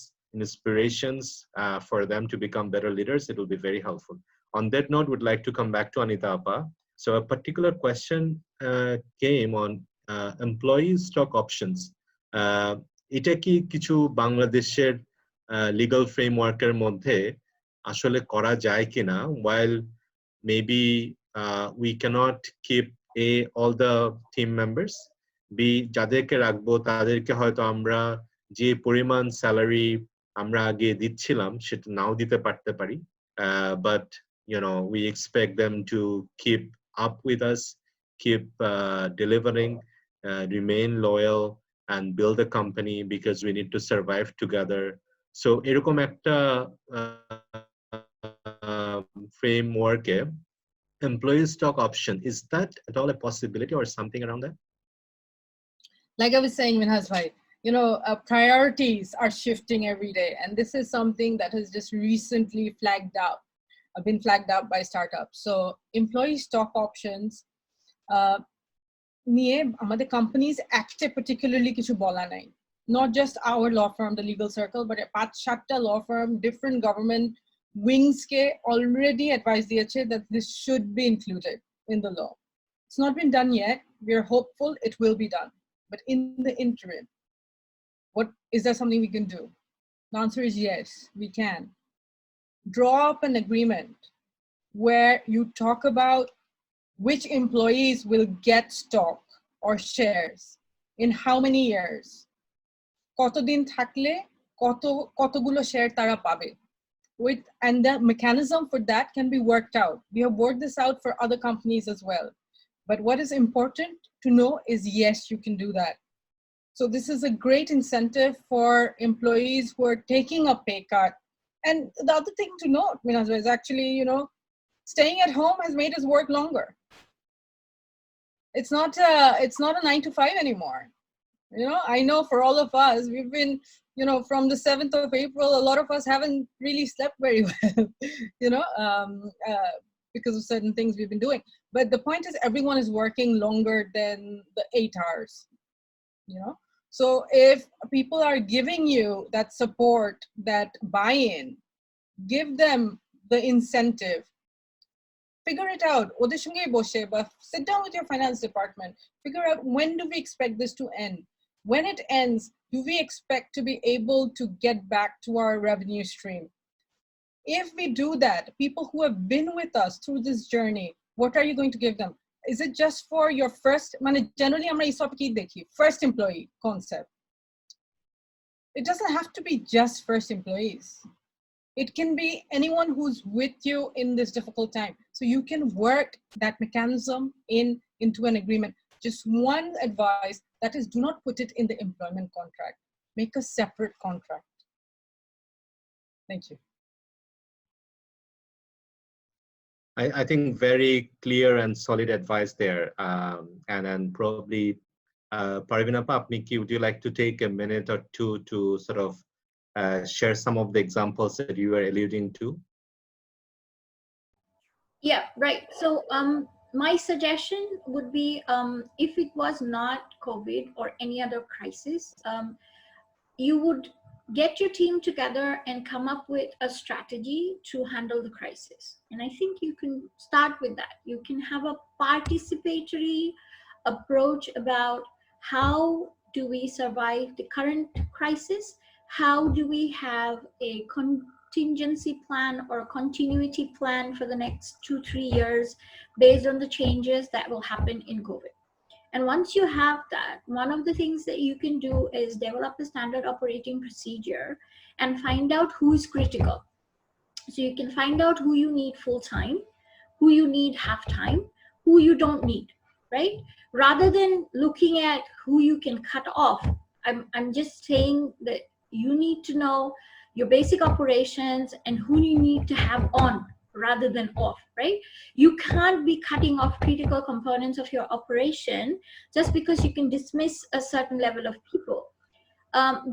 inspirations for them to become better leaders, it will be very helpful. On that note, would like to come back to Anita Appa. So a particular question came on employee stock options. এটা কি কিছু বাংলাদেশের legal framework-এর মধ্যে আসলে করা যায় কিনা, while maybe we cannot keep all the team members, b যাদেরকে রাখবো তাদেরকে হয়তো আমরা যে পরিমাণ স্যালারি আমরা আগে দিচ্ছিলাম সেটা নাও দিতে পারতে পারি, but we expect them to keep up with us, keep delivering, remain loyal and build a company because we need to survive together. So এরকম একটা framework, employee stock option, is that at all a possibility or something around that? Like I was saying, Minhas bhai, priorities are shifting every day, and this is something that has just recently been flagged out by startups. So employee stock options নিয়ে আমাদের companies acte particularly কিছু বলা নাই, not just our law firm, the legal circle, but 5-7টা law firm, different government wings ke already advised diyeche that this should be included in the law. It's not been done yet. We are hopeful it will be done, but in the interim, what is there something we can do? The answer is yes, we can draw up an agreement where you talk about which employees will get stock or shares in how many years, কতদিন থাকলে কতগুলো share তারা পাবে, and the mechanism for that can be worked out. We have worked this out for other companies as well, but what is important to know is yes, you can do that. So this is a great incentive for employees who are taking a pay cut. And the other thing to note, Minhas, is actually, staying at home has made us work longer. It's not a 9 to 5 anymore. I know for all of us, we've been, from the 7th of April, a lot of us haven't really slept very well, because of certain things we've been doing. But the point is, everyone is working longer than the 8 hours, So if people are giving you that support, that buy-in, give them the incentive. Figure it out. ওদের সঙ্গেই বসে, বা sit down with your finance department. Figure out, when do we expect this to end? When it ends, do we expect to be able to get back to our revenue stream? If we do that, people who have been with us through this journey, what are you going to give them? Is it just for your first, generally আমরা এই সব কি দেখি, first employee concept. It doesn't have to be just first employees. It can be anyone who's with you in this difficult time. So you can work that mechanism into an agreement. Just one advice, that is, do not put it in the employment contract. Make a separate contract. Thank you. I think very clear and solid advice there. And probably, Parveen Appa, would you like to take a minute or two to sort of share some of the examples that you were alluding to? Yeah, right. So my suggestion would be, if it was not COVID or any other crisis, you would get your team together and come up with a strategy to handle the crisis. And I think you can start with that. You can have a participatory approach about how do we survive the current crisis? How do we have a contingency plan or a continuity plan for the next 2-3 years based on the changes that will happen in COVID? And once you have that, one of the things that you can do is develop a standard operating procedure and find out who is critical. So you can find out who you need full time, who you need half time, who you don't need, right? Rather than looking at who you can cut off, I'm just saying that you need to know your basic operations and who you need to have on rather than off, right? You can't be cutting off critical components of your operation just because you can dismiss a certain level of people.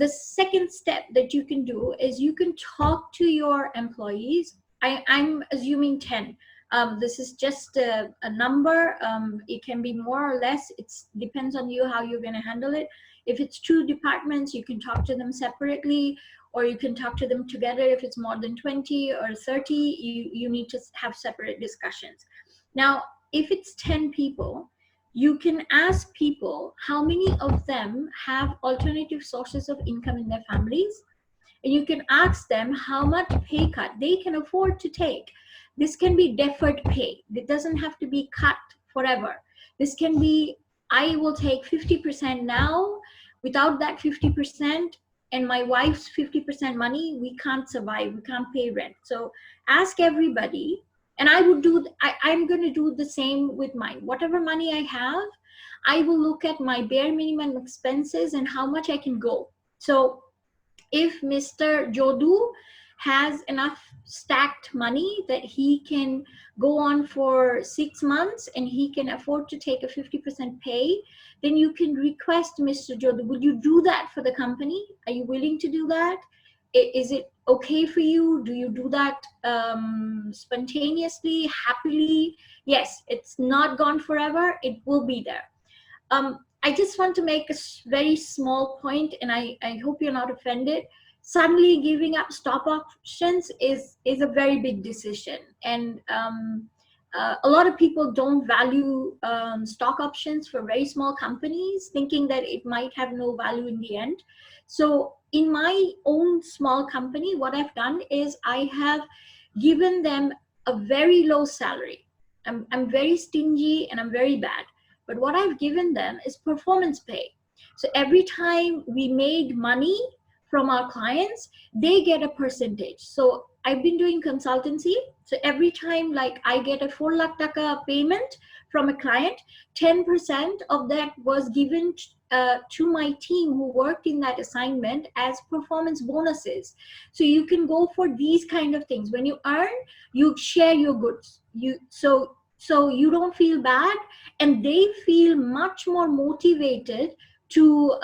The second step that you can do is you can talk to your employees. I'm assuming 10. This is just a number. It can be more or less. It depends on you how you're going to handle it. If it's 2 departments, you can talk to them separately, or you can talk to them together. If it's more than 20 or 30, you need to have separate discussions. Now, if it's 10 people, you can ask people how many of them have alternative sources of income in their families, and you can ask them how much pay cut they can afford to take. This can be deferred pay. It doesn't have to be cut forever. This can be, I will take 50% now. Without that 50% and my wife's 50% money, we can't survive. We can't pay rent. So ask everybody. And I would do, I'm going to do the same with mine. Whatever money I have, I will look at my bare minimum expenses and how much I can go. So if Mr. Jodu has enough stacked money that he can go on for 6 months and he can afford to take a 50% pay, then you can request Mr. Jodu, will you do that for the company? Are you willing to do that? Is it okay for you? Do you do that spontaneously, happily? Yes, it's not gone forever. It will be there. I just want to make a very small point, and I hope you're not offended. Suddenly giving up stock options is a very big decision, and a lot of people don't value stock options for very small companies, thinking that it might have no value in the end. So in my own small company, what I've done is I have given them a very low salary. I'm very stingy and I'm very bad. But what I've given them is performance pay. So every time we made money from our clients, they get a percentage. So I've been doing consultancy. So every time like I get a 4 lakh taka payment from a client, 10% of that was given to my team who worked in that assignment as performance bonuses. So you can go for these kind of things. When you earn, you share your goods. So you don't feel bad, and they feel much more motivated to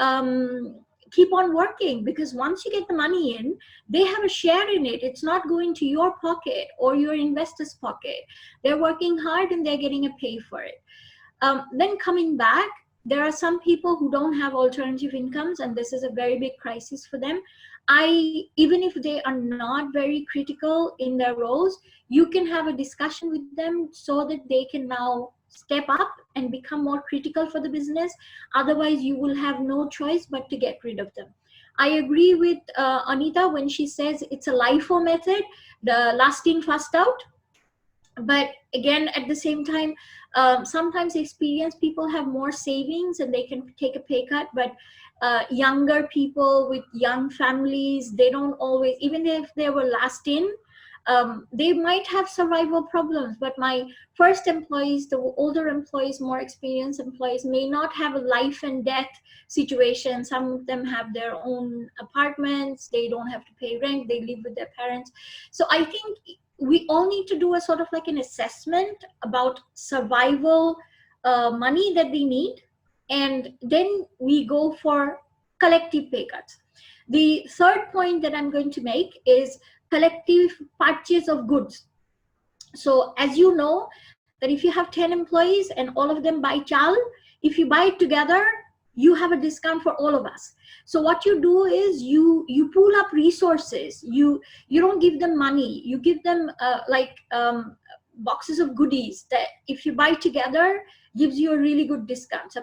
keep on working, because once you get the money in, they have a share in it. It's not going to your pocket or your investor's pocket. They're working hard and they're getting a pay for it. Then coming back, there are some people who don't have alternative incomes, and this is a very big crisis for them. Even if they are not very critical in their roles, you can have a discussion with them so that they can now step up and become more critical for the business. Otherwise, you will have no choice but to get rid of them. I agree with Anita when she says it's a LIFO method, the last in, first out. But again, at the same time, sometimes experienced people have more savings and they can take a pay cut, but younger people with young families, they don't always, even if they were last in, they might have survival problems. But my first employees, the older employees, more experienced employees, may not have a life and death situation. Some of them have their own apartments, they don't have to pay rent, they live with their parents. So I think we all need to do a sort of like an assessment about survival money that we need, and then we go for collective pay cuts. The third point that I'm going to make is collective purchase of goods. So as you know, that if you have 10 employees and all of them buy chal, if you buy it together, you have a discount for all of us. So what you do is you pool up resources. You don't give them money. You give them boxes of goodies that if you buy together, gives you a really good discount. So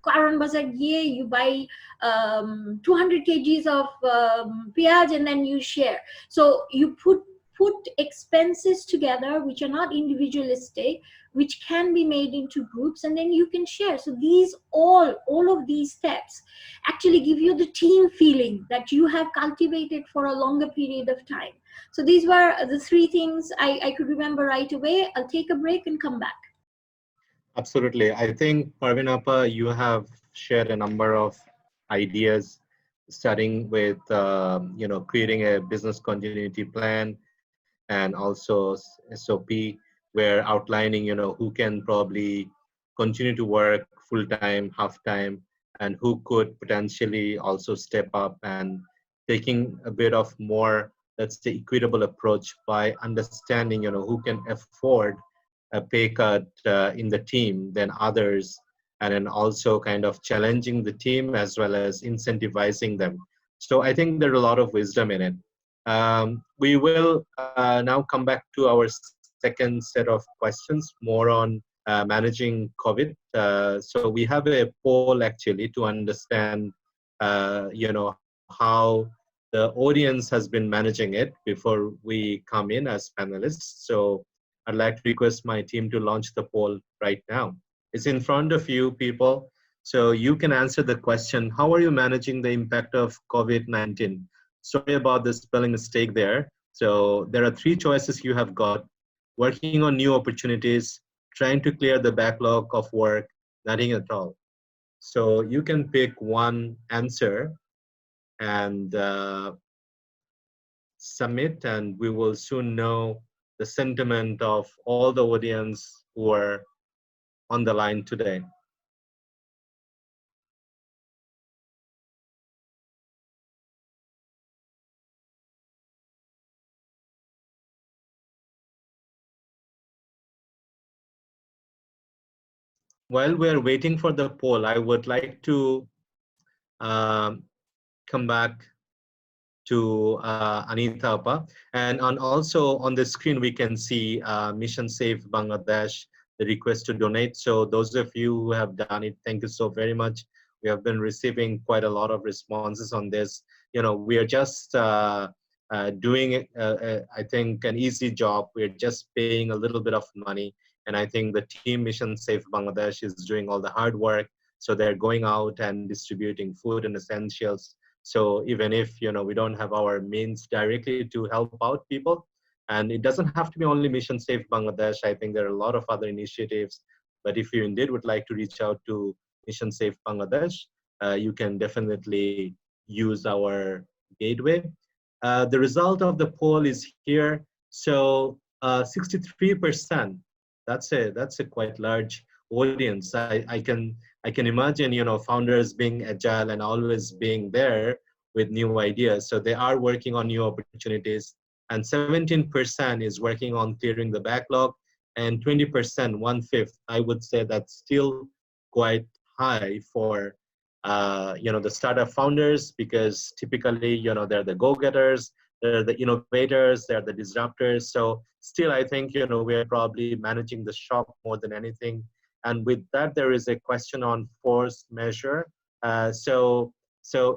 Karan Bazaar you buy 200 kgs of piyaj and then you share. So you put expenses together which are not individualistic, which can be made into groups, and then you can share. So these all of these steps actually give you the team feeling that you have cultivated for a longer period of time. So these were the three things I could remember right away. I'll take a break and come back. Absolutely. I think, Parveen Appa, you have shared a number of ideas, starting with creating a business continuity plan, and also SOP, where outlining who can probably continue to work full time, half time, and who could potentially also step up, and taking a bit of more, let's say, equitable approach by understanding who can afford a pay cut in the team than others, and then also kind of challenging the team as well as incentivizing them. So I think there's a lot of wisdom in it. We will now come back to our second set of questions, more on managing COVID. So we have a poll actually to understand, how the audience has been managing it before we come in as panelists. So I'd like to request my team to launch the poll right now. It's in front of you, people. So you can answer the question, how are you managing the impact of COVID-19? Sorry about the spelling mistake there. So there are three choices you have got: working on new opportunities, trying to clear the backlog of work, nothing at all. So you can pick one answer and submit, and we will soon know the sentiment of all the audience who are on the line today. While we're waiting for the poll, I would like to um, come back to Anita Appa. And also on the screen, we can see Mission Save Bangladesh, the request to donate. So those of you who have done it, thank you so very much. We have been receiving quite a lot of responses on this. We are just doing, I think, an easy job. We're just paying a little bit of money. And I think the team Mission Save Bangladesh is doing all the hard work. So they're going out and distributing food and essentials. So even if we don't have our means directly to help out people, and it doesn't have to be only Mission Save Bangladesh. I think there are a lot of other initiatives. But if you indeed would like to reach out to Mission Save Bangladesh, you can definitely use our gateway. The result of the poll is here. So 63%. That's a quite large audience. I can imagine, founders being agile and always being there with new ideas. So they are working on new opportunities, and 17% is working on clearing the backlog, and 20%, one-fifth, I would say that's still quite high for, the startup founders, because typically, they're the go-getters, they're the innovators, they're the disruptors. So still, I think, we're probably managing the shock more than anything. And with that, there is a question on force measure. So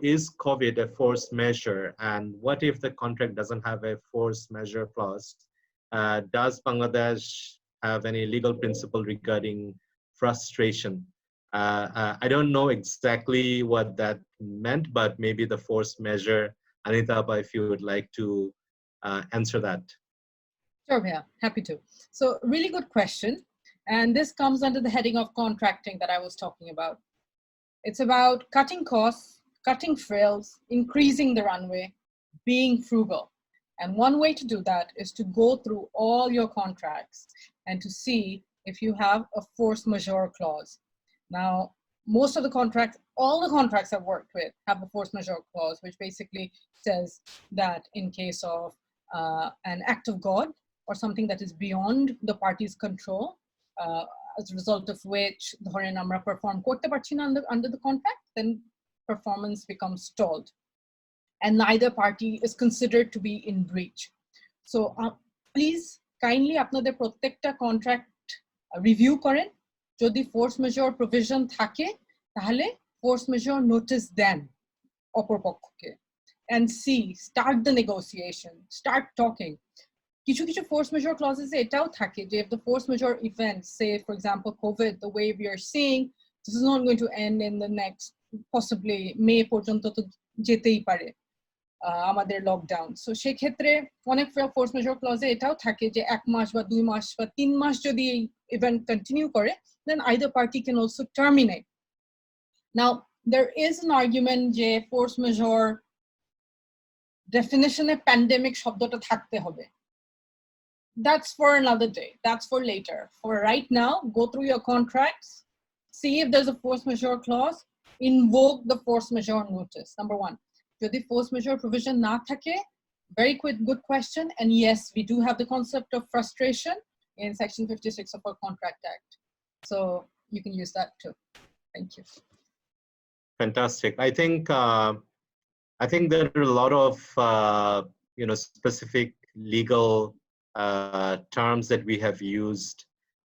is COVID a force measure? And what if the contract doesn't have a force measure clause? Does Bangladesh have any legal principle regarding frustration? I don't know exactly what that meant, but maybe the force measure. Anita, if you would like to answer that. Sure, yeah, happy to. So really good question. And this comes under the heading of contracting that I was talking about. It's about cutting costs, cutting frills, increasing the runway, being frugal. And one way to do that is to go through all your contracts and to see if you have a force majeure clause. Now, most of the contracts, all the contracts I've worked with have a force majeure clause, which basically says that in case of an act of God or something that is beyond the party's control, as a result of which ধরেন আমরা perform করতে পারছি না under the contract, then performance becomes stalled and neither party is considered to be in breach. So please kindly আপনাদের প্রত্যেকটা contract review করেন, যদি force majeure provision থাকে তাহলে force majeure notice then অপরপক্ষকে and see, start the negotiation, start talking. কিছু কিছু force majeure clauses এটাও থাকে যে if the force majeure event, say for example COVID, the way we are seeing, this is not going to end in the next possibly May পর্যন্ত তো যেতেই পারে আমাদের লকডাউন। সো সেক্ষেত্রে অনেক force majeure clause এটাও থাকে যে 1 মাস বা 2 মাস বা 3 মাস যদি এই ইভেন্ট কন্টিনিউ করে, then either party can also terminate. Now there is an argument যে force majeure definition এ pandemic শব্দটা থাকতে হবে. That's for another day. That's for later. For right now, go through your contracts, see if there's a force majeure clause, invoke the force majeure notice. Number one. যদি force majeure provision na thake, very quick, good question. And yes, we do have the concept of frustration in Section 56 of our Contract Act. So you can use that too. Thank you. Fantastic. I think there are a lot of specific legal terms that we have used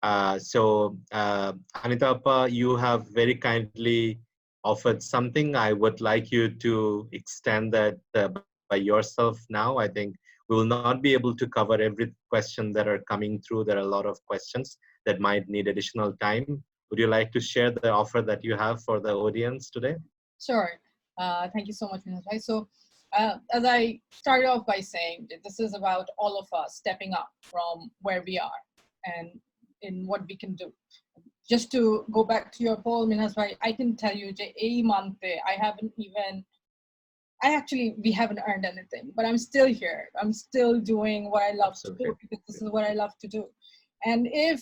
Anita Appa, you have very kindly offered something. I would like you to extend that by yourself now. I think we will not be able to cover every question that are coming through. There are a lot of questions that might need additional time. Would you like to share the offer that you have for the audience today? Sure. Thank you so much, Minhas Bhai. So, as I started off by saying, that this is about all of us stepping up from where we are and in what we can do. Just to go back to your poll, Minhas Bhai, I can tell you, a month, we haven't earned anything, but I'm still here. I'm still doing what I love to do, Absolutely. because this is what I love to do. And if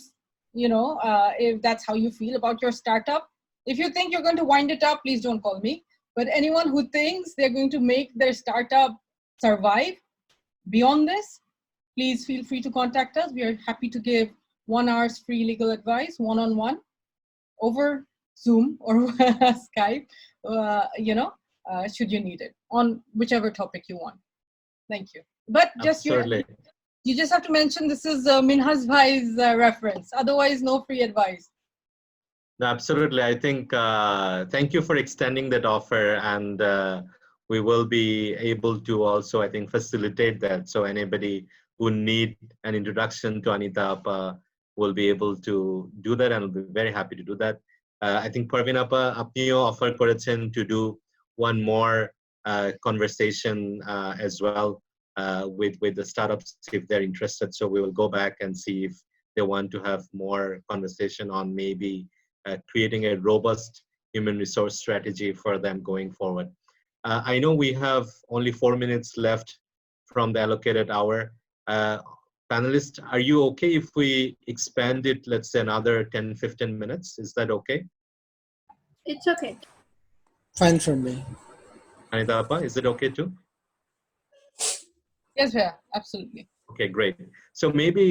that's how you feel about your startup, if you think you're going to wind it up, please don't call me. But anyone who thinks they're going to make their startup survive beyond this, please feel free to contact us. We are happy to give 1 hour's free legal advice, one-on-one, over Zoom or Skype, should you need it, on whichever topic you want. Thank you. But Absolutely. you just have to mention this is Minhas Bhai's reference. Otherwise, no free advice. No, absolutely. I think thank you for extending that offer, and we will be able to also, I think, facilitate that. So anybody who need an introduction to Anita Appa will be able to do that, and will be very happy to do that. I think Parveen Appa আপনিও offer করেছেন to do one more conversation as well with the startups if they're interested. So we will go back and see if they want to have more conversation on maybe creating a robust human resource strategy for them going forward. I know we have only 4 minutes left from the allocated hour. Panelists, are you okay if we expand it, let's say another 10-15 minutes? Is that okay? It's okay. Fine for me. Anita Appa, is it okay too? Yes, yeah, absolutely. Okay, great. So maybe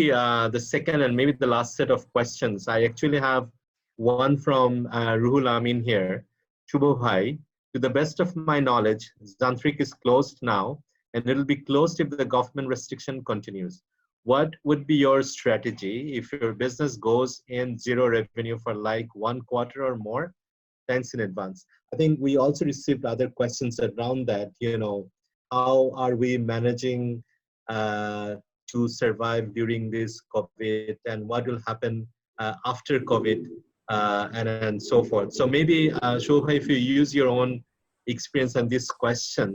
the second and maybe the last set of questions. I actually have one from Ruhul Amin here. Shubho Bhai, to the best of my knowledge, Zantrik is closed now, and it'll be closed if the government restriction continues. What would be your strategy if your business goes in zero revenue for like 1 quarter or more? Thanks in advance. I think we also received other questions around that. How are we managing to survive during this COVID, and what will happen after COVID, and so forth. So maybe, Shobha, if you use your own experience on this question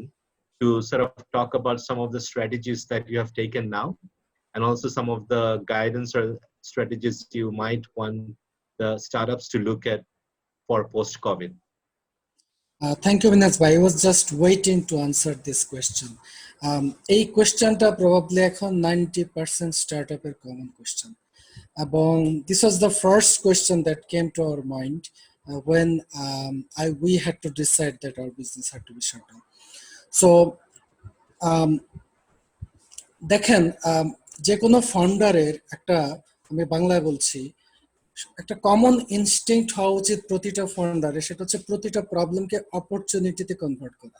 to sort of talk about some of the strategies that you have taken now, and also some of the guidance or strategies you might want the startups to look at for post-COVID. Thank you, Minhas bhai. I was just waiting to answer this question. এই কোয়েশ্চেনটা probably এখন 90% স্টার্টআপের common question, এবং this was the first question that came to our mind when we had to decide that our business had to be shut down. So দেখেন, যে কোনো ফাউন্ডারের একটা, আমি বাংলায় বলছি, একটা কমন ইনস্টিংক্ট হওয়া উচিত প্রতিটা ফাউন্ডারের, সেটা হচ্ছে প্রতিটা প্রবলেমকে অপরচুনিটিতে কনভার্ট করা।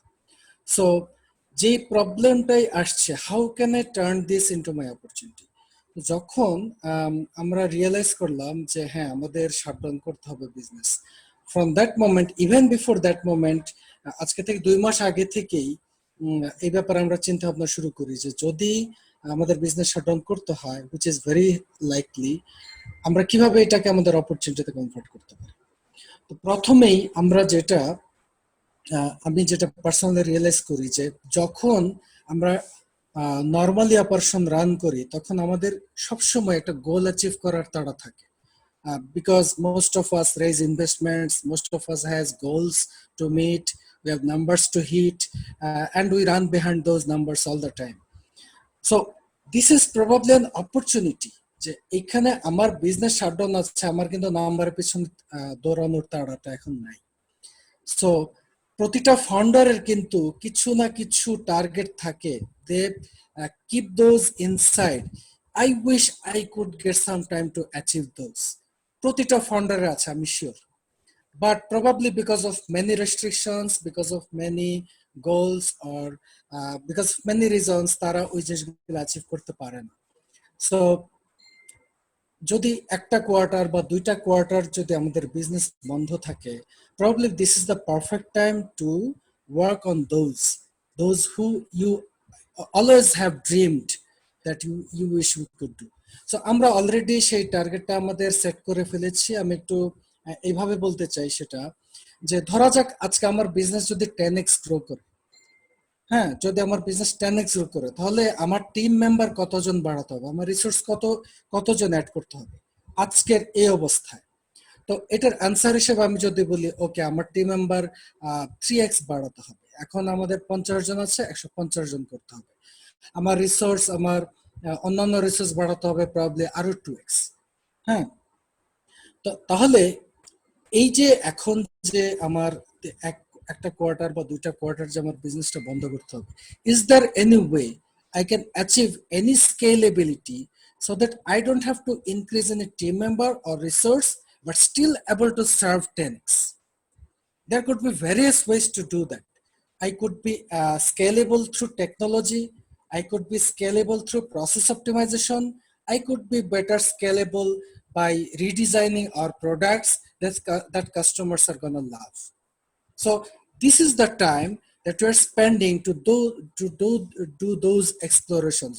সো যেই প্রবলেমটাই আসছে, how can I turn this into my opportunity. যখন আমরা রিয়েলাইজ করলাম যে হ্যাঁ, আমাদের শাটডাউন করতে হবে business, from that moment, even before that moment, আজকে থেকে 2 মাস আগে থেকেই এই ব্যাপারে আমরা চিন্তা ভাবনা শুরু করি যে যদি আমাদের বিজনেস শাটডাউন করতে হয়, হুইচ ইজ ভেরি লাইকলি, আমরা কিভাবে এটাকে আমাদের অপরচুনিটিতে কনভার্ট করতে পারি। তো প্রথমেই আমি যেটা পার্সোনালি রিয়েলাইজ করি যে যখন আমরা নর্মালি অপারেশন রান করি, তখন আমাদের সবসময় একটা গোল অ্যাচিভ করার তাড়া থাকে, because most of us raise investments, most of us has goals to meet, we have numbers to hit, and we run behind those numbers all the time. So this is probably an opportunity যে এখানে আমার business shutdown আছে, আমার কিন্তু নাম্বারের পিছনে দৌড়ানোর তাড়াটা এখন নাই। সো প্রতিটা ফাউন্ডারের কিন্তু কিছু না কিছু টার্গেট থাকে, they keep those inside, I wish I could get some time to achieve those. প্রতিটা ফাউন্ডারের আছে, আমি sure, but probably because of many restrictions, because of many goals, or because of many reasons, তারা ওই জিনিসগুলো achieve করতে পারে না। So যদি একটা কোয়ার্টার বা দুইটা কোয়ার্টার যদি আমাদের বিজনেস বন্ধ থাকে, probably this is the perfect time to work on those who you always have dreamed that you wish we could do. So আমরা অলরেডি সেই টার্গেটটা আমাদের সেট করে ফেলেছি। আমি একটু এইভাবে বলতে চাই সেটা, যে ধরা যাক আজকে আমার বিজনেস যদি 10x গ্রো করে, হ্যাঁ, যদি আমার বিজনেস 10x গ্রো করে, তাহলে আমার টিম মেম্বার কতজন বাড়াতে হবে, আমার রিসোর্স কতজন অ্যাড করতে হবে আজকের এই অবস্থায়। তো এটার অ্যান্সার হিসেবে আমি যদি বলি, ওকে আমার টিম মেম্বার 3x বাড়াতে হবে, এখন আমাদের 50 জন আছে, 150 জন করতে হবে। আমার রিসোর্স, আমার অন্যান্য রিসোর্স বাড়াতে হবে প্রবাবলি আরো 2x। হ্যাঁ, তো তাহলে এই যে এখন যে আমার একটা কোয়ার্টার বা দুইটা কোয়ার্টার যে আমার বিজনেসটা বন্ধ করতে হবে, is there any way I can achieve any scalability so that I don't have to increase any team member or resource but still able to serve 10x? There could be various ways to do that. I could be scalable through technology. I could be scalable through process optimization. I could be better scalable by redesigning our products that customers are going to love. So this is the time that we are spending to do those explorations,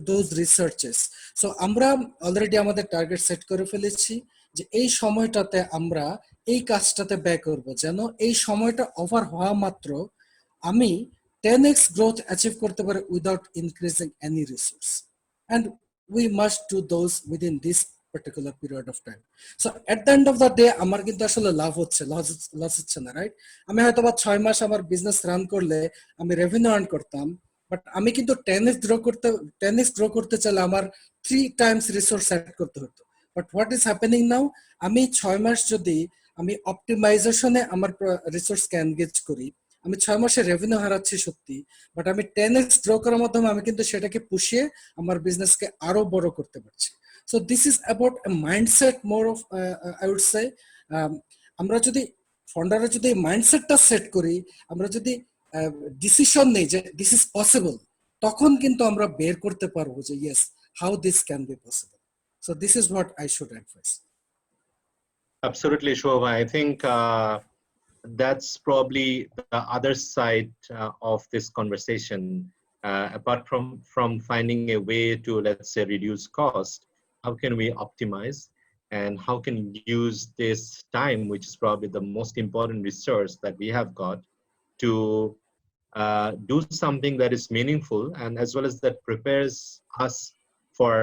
those researches. So আমরা already আমাদের target set করে ফেলেছি যে এই সময়টাতে আমরা এই কাজটাতে ব্যয় করব, যেন এই সময়টা ওভার হওয়া মাত্র আমি 10x গ্রোথ অ্যাচিভ করতে পারি without increasing any resource, and we must do those within this particular period of time. So at the end of the day আমার কিন্তু আসলে লাভ হচ্ছে, লস হচ্ছে না, রাইট? আমি হয়তো বা 6 মাস আমার বিজনেস রান করলে আমি রেভিনিউ আর্ন করতাম, বাট আমি কিন্তু 10x গ্রো করতে চাইলে আমার 3 টাইমস রিসোর্স অ্যাড করতে হতো। বাট হোয়াট ইজ হ্যাপেনিং নাও, আমি 6 মাস যদি আমি অপটিমাইজেশনে আমার রিসোর্সকে এনগেজ করি, আমি 6 মাসে রেভিনিউ হারাচ্ছি সত্যি, বাট আমি 10x গ্রো করার মাধ্যমে আমি কিন্তু সেটাকে পুষিয়ে আমার বিজনেসকে আরো বড় করতে পারছি। So this is about a mindset more of, I would say, আমরা যদি ফাউন্ডাররা যদি মাইন্ডসেটটা সেট করি, আমরা যদি ডিসিশন নেই যে দিস ইজ পসিবল, তখন কিন্তু আমরা বের করতে পারবো যে yes, how this can be possible. So this is what I should advice. Absolutely, Shobha. I think that's probably the other side of this conversation. Apart from finding a way to, let's say, reduce cost, how can we optimize, and how can we use this time, which is probably the most important resource that we have got, to do something that is meaningful, and as well as that prepares us for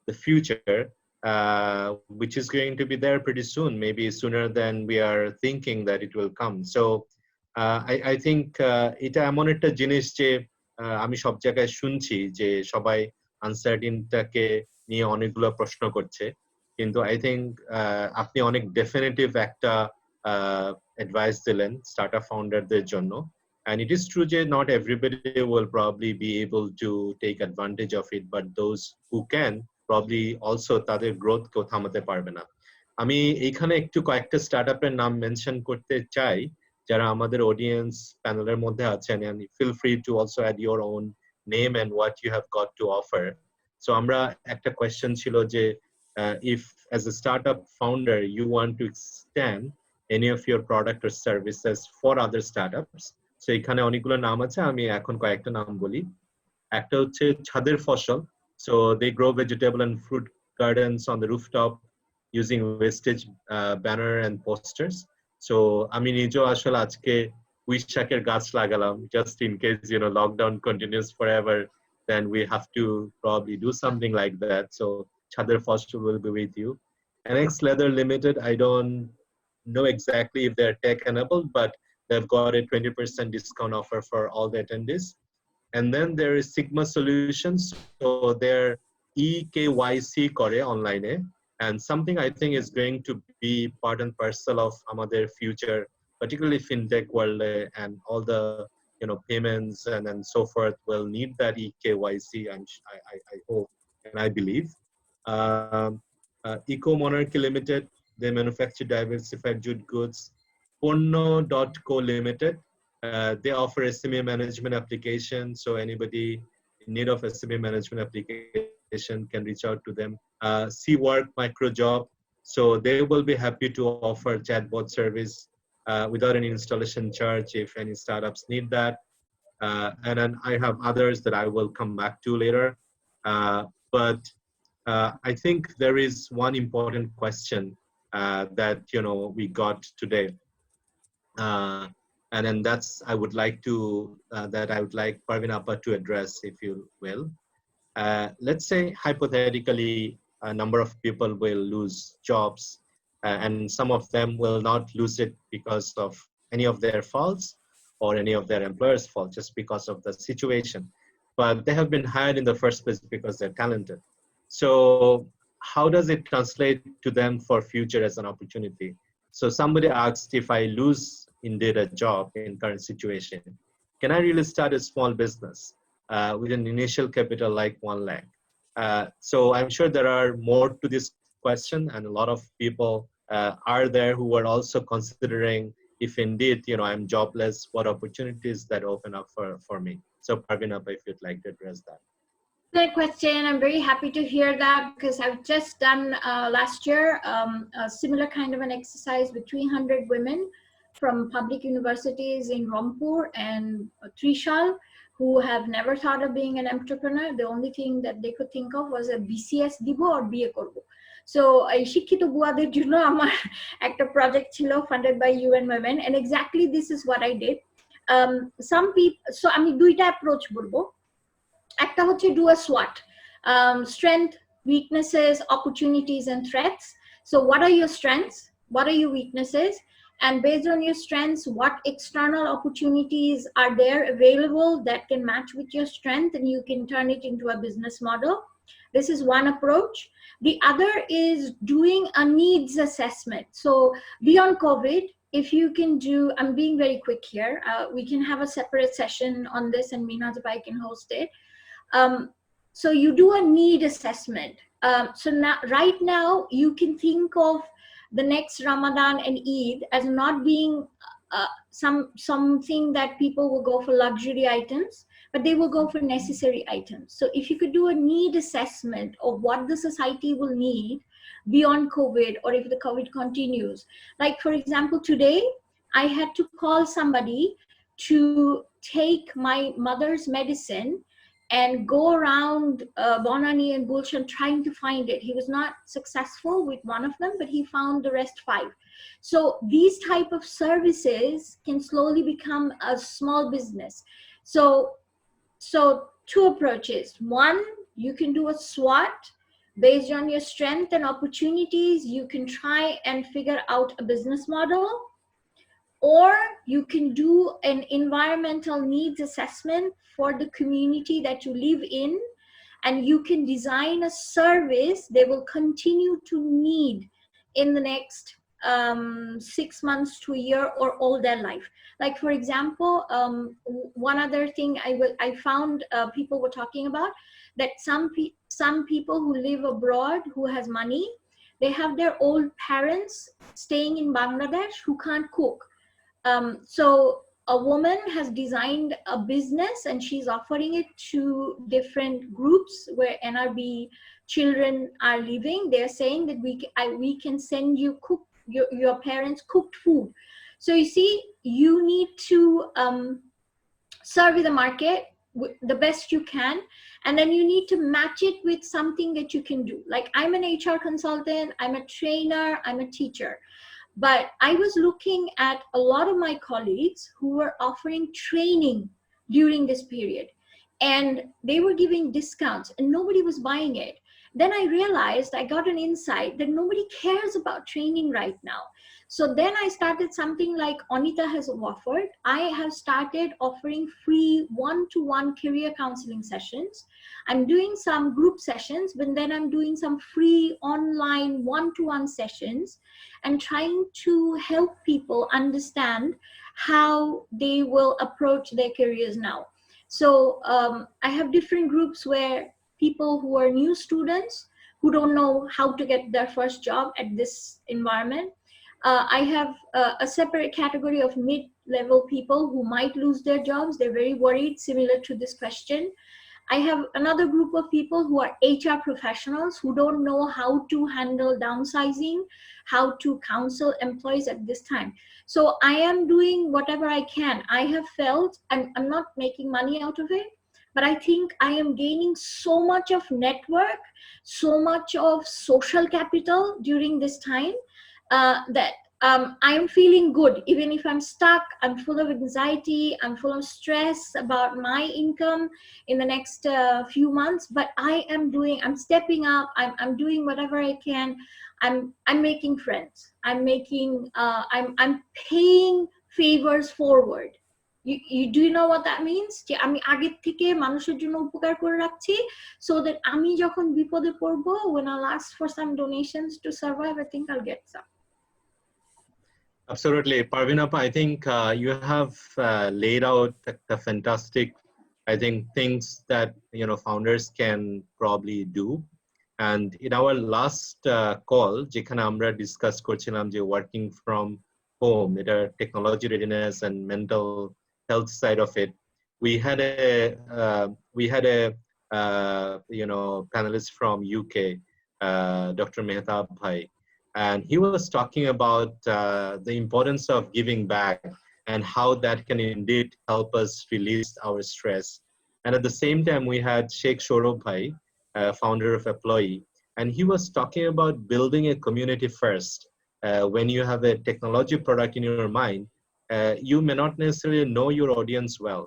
the future, which is going to be there pretty soon, maybe sooner than we are thinking that it will come. So I think এটা এমন একটা জিনিস যে আমি সব জায়গায় শুনছি যে সবাই আনসার্টিনটাকে নিয়ে অনেকগুলো প্রশ্ন করছে, কিন্তু আই থিঙ্ক আপনি অনেক ডেফিনেটিভ একটা অ্যাডভাইস দিলেন স্টার্টআপ ফাউন্ডারদের জন্য. And it is true that not everybody will probably be able to take advantage of it, but those who can probably also তাদের গ্রোথ কেউ থামাতে পারবে না. আমি এইখানে একটু কয়েকটা স্টার্টআপের নাম মেনশন করতে চাই যারা আমাদের অডিয়েন্স প্যানেলের মধ্যে আছেন, and feel free to also add your own name and what you have got to offer. So আমরা একটা কোয়েশ্চেন ছিল যে if as a startup founder you want to extend any of your product or services for other startups. So এখানে অনেকগুলো নাম আছে, আমি এখন কয়েকটা নাম বলি। একটা হচ্ছে ছাদের ফসল, so they grow vegetable and fruit gardens on the rooftop using wastage banner and posters. So আমি নিজেও আসলে আজকে পুঁই শাকের গাছ লাগালাম, just in case lockdown continues forever, then we have to probably do something like that. So ছাদের ফসল will be with you. NX Leather Limited, I don't know exactly if they're tech enabled, but they've got a 20% discount offer for all the attendees. And then there is Sigma Solutions. So they're EKYC করে online, and something I think is going to be part and parcel of আমাদের future, particularly fintech world, and all the payments and so forth will need that EKYC. I hope and I believe. Um, Eco Monarchy Limited, they manufacture diversified jute goods. Porno.co Limited, they offer SMA management application. So anybody in need of SMA management application, can reach out to them. See Work Micro Job. So they will be happy to offer chatbot service without any installation charge if any startups need that. And then I have others that I will come back to later. But I think there is one important question that we got today, uh, and then that's I would like to that I would like Parvin Appa to address, if you will. Let's say hypothetically a number of people will lose jobs, and some of them will not lose it because of any of their faults or any of their employers' fault, just because of the situation. But they have been hired in the first place because they're talented. So how does it translate to them for future as an opportunity? So somebody asked, if I lose indeed a job in current situation, can I really start a small business with an initial capital like 1 lakh? So I'm sure there are more to this question, and a lot of people are there who are also considering, if indeed I'm jobless, what opportunities that open up for me. So Parvin, if you'd like to address that. Good question. I'm very happy to hear that, because I've just done last year a similar kind of an exercise with 300 women from public universities in Rampur and Trishul, who have never thought of being an entrepreneur. The only thing that they could think of was a BCS dibo or BA korbo. So এই শিক্ষিত বুয়াদের জন্য আমার একটা project ছিল funded by UN Women, and exactly this is what I did. Some people, so আমি দুইটা approach বলবো. একটা হচ্ছে do a SWOT, strength, weaknesses, opportunities, and threats. So what are your strengths, what are your weaknesses, and based on your strengths, what external opportunities are there available that can match with your strength, and you can turn it into a business model. This is one approach. The other is doing a needs assessment. So beyond COVID, if you can do, I'm being very quick here, we can have a separate session on this, and Minhaj if I can host it. So you do a need assessment. So now, right now, you can think of the next Ramadan and Eid as not being something that people will go for luxury items, but they will go for necessary items. So if you could do a need assessment of what the society will need beyond COVID, or if the COVID continues. Like, for example, today, I had to call somebody to take my mother's medicine and go around Bonani and Gulshan trying to find it. He was not successful with one of them, but he found the rest 5. So these type of services can slowly become a small business. So 2 approaches. One, you can do a SWOT based on your strength and opportunities. You can try and figure out a business model. Or you can do an environmental needs assessment for the community that you live in, and you can design a service they will continue to need in the next 6 months to a year or all their life. Like, for example, one other thing I found people were talking about, that some people who live abroad who has money, they have their old parents staying in Bangladesh who can't cook. So a woman has designed a business, and she's offering it to different groups where NRB children are living. They're saying that we can send you your parents cooked food. So you see, you need to survey the market the best you can, and then you need to match it with something that you can do. Like, I'm an HR consultant, I'm a trainer, I'm a teacher. But I was looking at a lot of my colleagues who were offering training during this period, and they were giving discounts and nobody was buying it. Then I realized, I got an insight that nobody cares about training right now. So then I started something like Anita has offered. I have started offering free one-to-one career counseling sessions. I'm doing some group sessions, but then I'm doing some free online one-to-one sessions, and trying to help people understand how they will approach their careers now. So I have different groups where people who are new students who don't know how to get their first job at this environment. I have a separate category of mid-level people who might lose their jobs. They're very worried, similar to this question. I have another group of people who are HR professionals who don't know how to handle downsizing, how to counsel employees at this time. So I am doing whatever I can. I have felt I'm not making money out of it, but I think I am gaining so much of network, so much of social capital during this time, that I'm feeling good. Even if I'm stuck, I'm full of anxiety, I'm full of stress about my income in the next few months. But I'm stepping up. I'm doing whatever I can. I'm making friends. I'm paying favors forward. You do you know what that means? যে আমি আগের থেকে মানুষের জন্য উপকার করে রাখছি, so that আমি যখন বিপদে পড়বো, when I'll ask for some donations to survive, I think I'll get some. Absolutely. Parvinapa, I think you have laid out the fantastic, I think, things that, founders can probably do. And in our last call, যেখানে আমরা discuss করছিলাম যে working from home, এটা technology readiness and mental health side of it, we had a panelist from UK, Dr. Mehtab Bhai, and he was talking about the importance of giving back and how that can indeed help us release our stress. And at the same time, we had Sheikh Shorob Bhai, founder of Employee, and he was talking about building a community first. When you have a technology product in your mind, you may not necessarily know your audience well.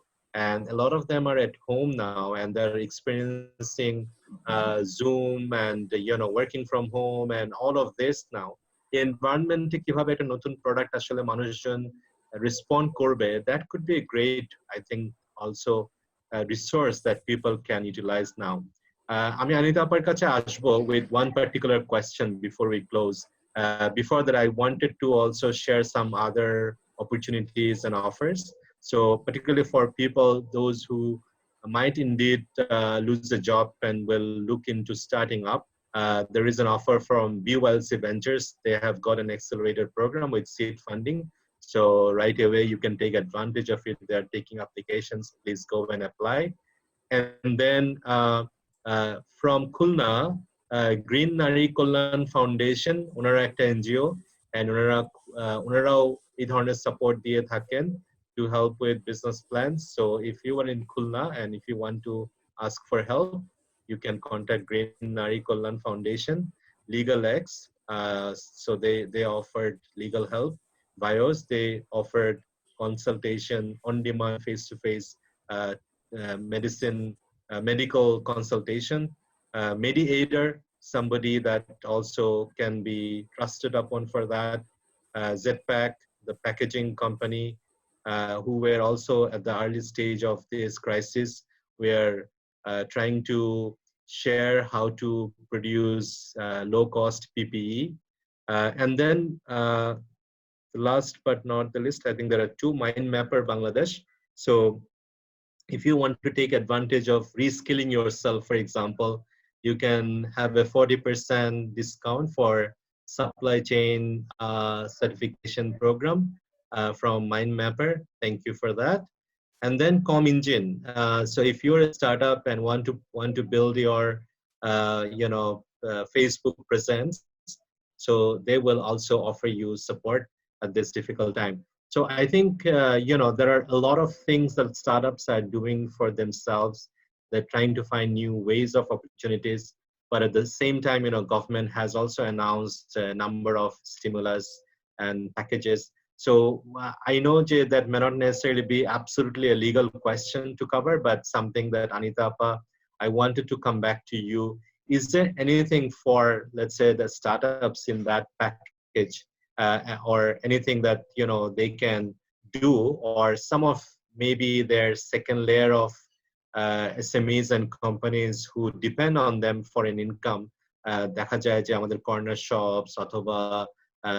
And a lot of them are at home now and they're experiencing Zoom and working from home and all of this now. Environment কিভাবে একটা নতুন product আসলে মানুষজন respond করবে, that could be a great, I think, also resource that people can utilize now. আমি Anita আপার কাছে আসবো with one particular question before we close. Before that, I wanted to also share some other opportunities and offers. So particularly for people, those who might indeed lose a job and will look into starting up, there is an offer from BYLC Ventures. They have got an accelerator program with seed funding. So right away, you can take advantage of it. They're taking applications. Please go and apply. And then from Khulna, Green Nari Kollan Foundation, ওনারা একটা NGO, and ওনারাও এই ধরনের support দিয়ে থাকেন to help with business plans. So if you are in Khulna and if you want to ask for help, you can contact Green Nari Kollan Foundation. Legal X, so they offered legal help. Bios, they offered consultation on demand, face-to-face medicine, medical consultation. Mediator, somebody that also can be trusted upon for that. Zpack, the packaging company, who were also at the early stage of this crisis. We are trying to share how to produce low-cost PPE. And then last but not the least, I think there are two, Mind Mapper Bangladesh. So if you want to take advantage of reskilling yourself, for example, you can have a 40% discount for supply chain certification program from Mind Mapper. Thank you for that. And then ComEngine. So if you're a startup and want to build your Facebook presence, so they will also offer you support at this difficult time. So I think there are a lot of things that startups are doing for themselves. They're trying to find new ways of opportunities, but at the same time, government has also announced a number of stimulus and packages. So I know, Jay, that may not necessarily be absolutely a legal question to cover, but something that Anita Appa, I wanted to come back to you. Is there anything for, let's say, the startups in that package, or anything that they can do, or some of maybe their second layer of SMEs and companies who depend on them for an income? দেখা যায় যে আমাদের corner shops অথবা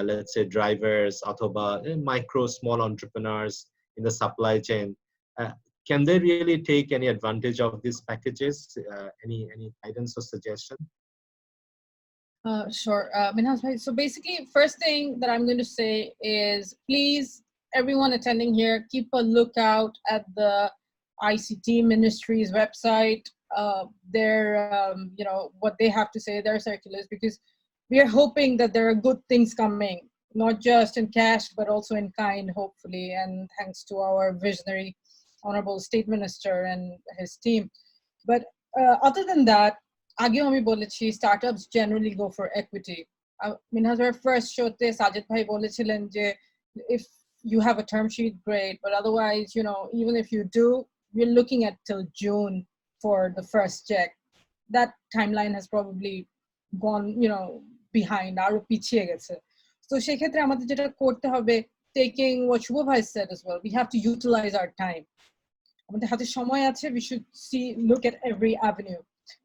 let's say drivers অথবা micro small entrepreneurs in the supply chain, can they really take any advantage of these packages? Any guidance or suggestion? Sure, Minhas bhai. So basically, first thing that I'm going to say is, please, everyone attending here, keep a lookout at the ICT Ministry's website. their what they have to say, their circulars, because we are hoping that there are good things coming, not just in cash but also in kind, hopefully, and thanks to our visionary honorable state minister and his team. But other than that, আগেও আমি বলেছি startups generally go for equity. মিনহাজের first showতে Sajid ভাই বলেছিলেন যে if you have a term sheet, great, but otherwise, even if you do, we're looking at till June for the first check. That timeline has probably gone, behind, আরো পিছিয়ে গেছে। তো সেক্ষেত্রে আমাদের যেটা করতে হবে, taking what Shubha bhai said as well, we have to utilize our time. আমাদের হাতে সময় আছে, we should look at every avenue.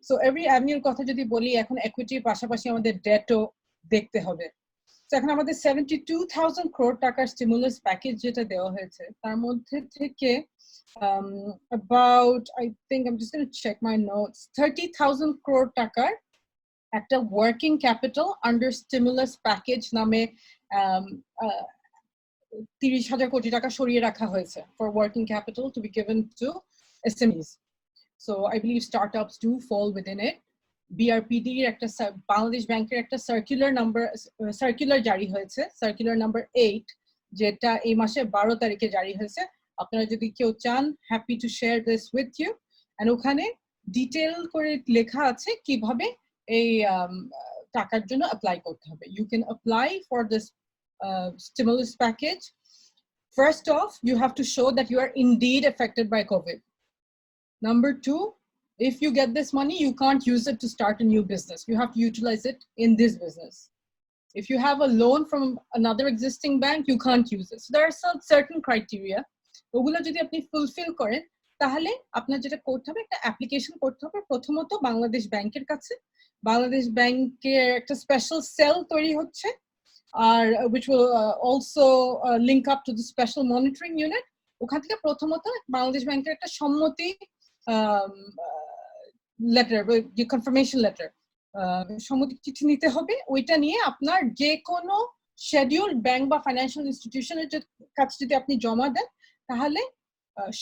So every avenue কথা যদি বলি, এখন equity পাশাপাশি আমাদের debtও দেখতে হবে। তো এখন আমাদের 72,000 crore টাকার stimulus package যেটা দেওয়া হয়েছে, তার মধ্যে থেকে about, I think, I'm just going to check my notes, 30,000 crore টাকার একটা working capital under stimulus package নামে 30,000 কোটি টাকা সরিয়ে রাখা হয়েছে for working capital to be given to SMEs. So I believe startups do fall within it. BRPD একটা বাংলাদেশ ব্যাংকের একটা সার্কুলার জারি হয়েছে, সার্কুলার নাম্বার 8, যেটা এই মাসে 12 তারিখে জারি হয়েছে। আপনারা যদি কেউ চান, happy to share this with you. And ওখানে ডিটেল করে লেখা আছে কিভাবে এই টাকার জন্য অ্যাপ্লাই করতে হবে। You can apply for this stimulus package. First off, you have to show that you are indeed affected by COVID. Number 2, if you get this money, you can't use it to start a new business. You have to utilize it in this business. If you have a loan from another existing bank, you can't use it. So there are some certain criteria. ওগুলো যদি আপনি fulfil করেন, তাহলে আপনার যেটা করতে হবে, একটা অ্যাপ্লিকেশন করতে হবে প্রথমত বাংলাদেশ ব্যাংকের কাছে। বাংলাদেশ ব্যাংকের একটা স্পেশাল সেল তৈরি হচ্ছে, আর which will also link up to the special monitoring unit. ওখান থেকে প্রথমত বাংলাদেশ ব্যাংকের একটা সম্মতি লেটার, কনফার্মেশন লেটার, সম্মতি চিঠি নিতে হবে। ওইটা নিয়ে আপনার যে কোনো শিডিউলড ব্যাংক বা ফাইন্যান্সিয়াল ইনস্টিটিউশনের কাছে যদি আপনি জমা দেন, তাহলে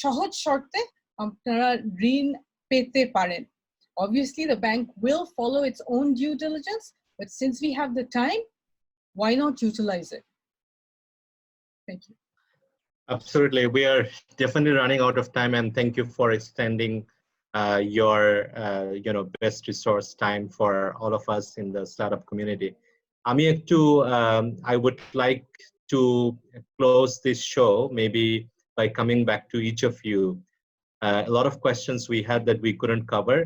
সহজ শর্তে আপনারা ঋণ পেতে পারেন। Obviously, the bank will follow its own due diligence, but since we have the time, why not utilize it? Thank you. Absolutely. We are definitely running out of time, and thank you for extending your best resource time for all of us in the startup community. I would like to close this show maybe by coming back to each of you. A lot of questions we had that we couldn't cover,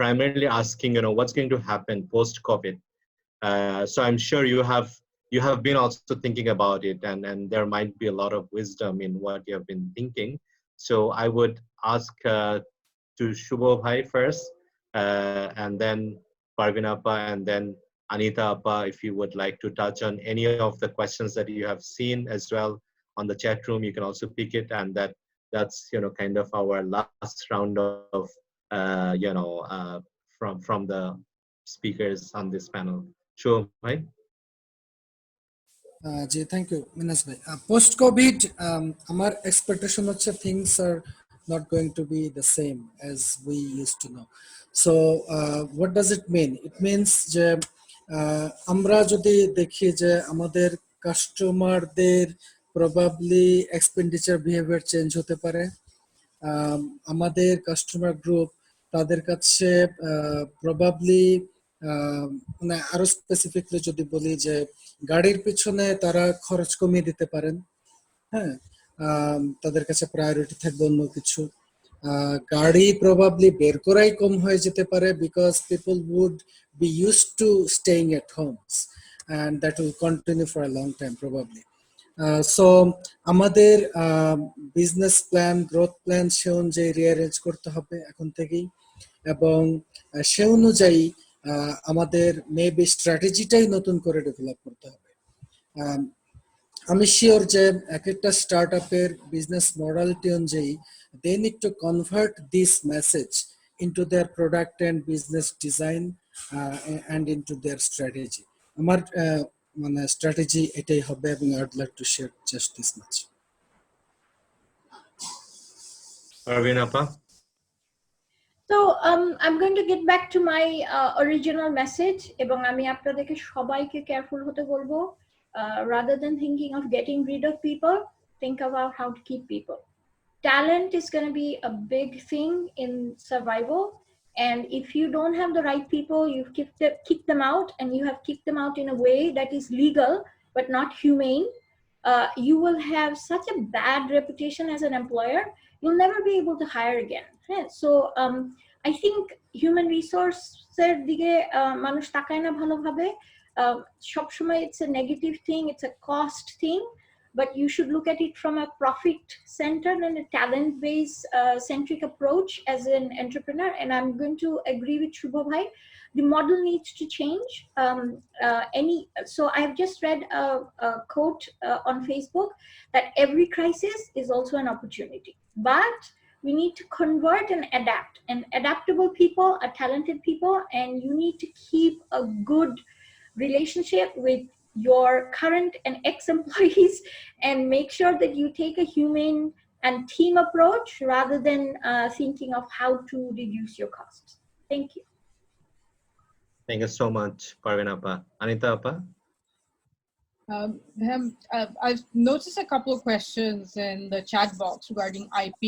primarily asking, what's going to happen post-COVID. So I'm sure you have been also thinking about it, and there might be a lot of wisdom in what you have been thinking. So I would ask to Shubho Bhai first, and then Parveen Appa, and then Anita Appa, if you would like to touch on any of the questions that you have seen as well on the chat room, you can also pick it, and that's kind of our last round of from the speakers on this panel. Shubho Bhai. জি, thank you মিনাস ভাই। Post covid আমার expectation হচ্ছে things are not going to be the same as we use to know. So what does it mean? It means যে আমরা যদি দেখি যে আমাদের কাস্টমারদের প্রবাবলি এক্সপেন্ডিচার বিহেভিয়ার চেঞ্জ হতে পারে। আমাদের কাস্টমার গ্রুপ, তাদের কাছে প্রবাবলি মানে আরো স্পেসিফিকলি যদি বলি যে গাড়ির পিছনে তারা খরচ কমিয়ে দিতে পারেন। হ্যাঁ, তাদের কাছে প্রায়োরিটি থাকবে অন্য কিছু। গাড়ি প্রবাবলি বের করাই কম হয়ে যেতে পারে, because people would be used to staying at homes and that will continue for a long time probably. So আমাদের বিজনেস প্ল্যান, গ্রোথ প্ল্যান সে অনুযায়ী রিঅ্যারেঞ্জ করতে হবে এখন থেকেই, এবং সে অনুযায়ী আমাদের মেবি স্ট্র্যাটেজিটাই নতুন করে ডেভেলপ করতে হবে। আমি শিওর যে এক একটা স্টার্ট আপের বিজনেস মডেলিটি অনুযায়ী they need to convert this message into their product and business design and into their strategy. আমার মানে স্ট্র্যাটেজি এটাই হবে, এবং I would like to share just this much. Parveen Appa. So I'm going to get back to my original message এবং আমি আপনাদেরকে সবাইকে careful হতে বলবো, rather than thinking of getting rid of people, think about how to keep people. Talent is going to be a big thing in survival, and if you don't have the right people, you've kicked them out, and you have kicked them out in a way that is legal but not humane. You will have such a bad reputation as an employer, you'll never be able to hire again. So I think human resources দিকে মানুষ তাকায় না ভালোভাবে, সবসময় it's a negative thing, it's a cost thing, but you should look at it from a profit-centered and a talent-based centric approach as an entrepreneur. And I'm going to agree with Shubha Bhai. The model needs to change. So I've just read a quote on Facebook that every crisis is also an opportunity. But we need to convert and adapt. And adaptable people are talented people, and you need to keep a good relationship with your current and ex-employees and make sure that you take a humane and team approach rather than thinking of how to reduce your costs. Thank you. Thank you so much, Parveen Appa. Anita Appa? I've noticed a couple of questions in the chat box regarding IP.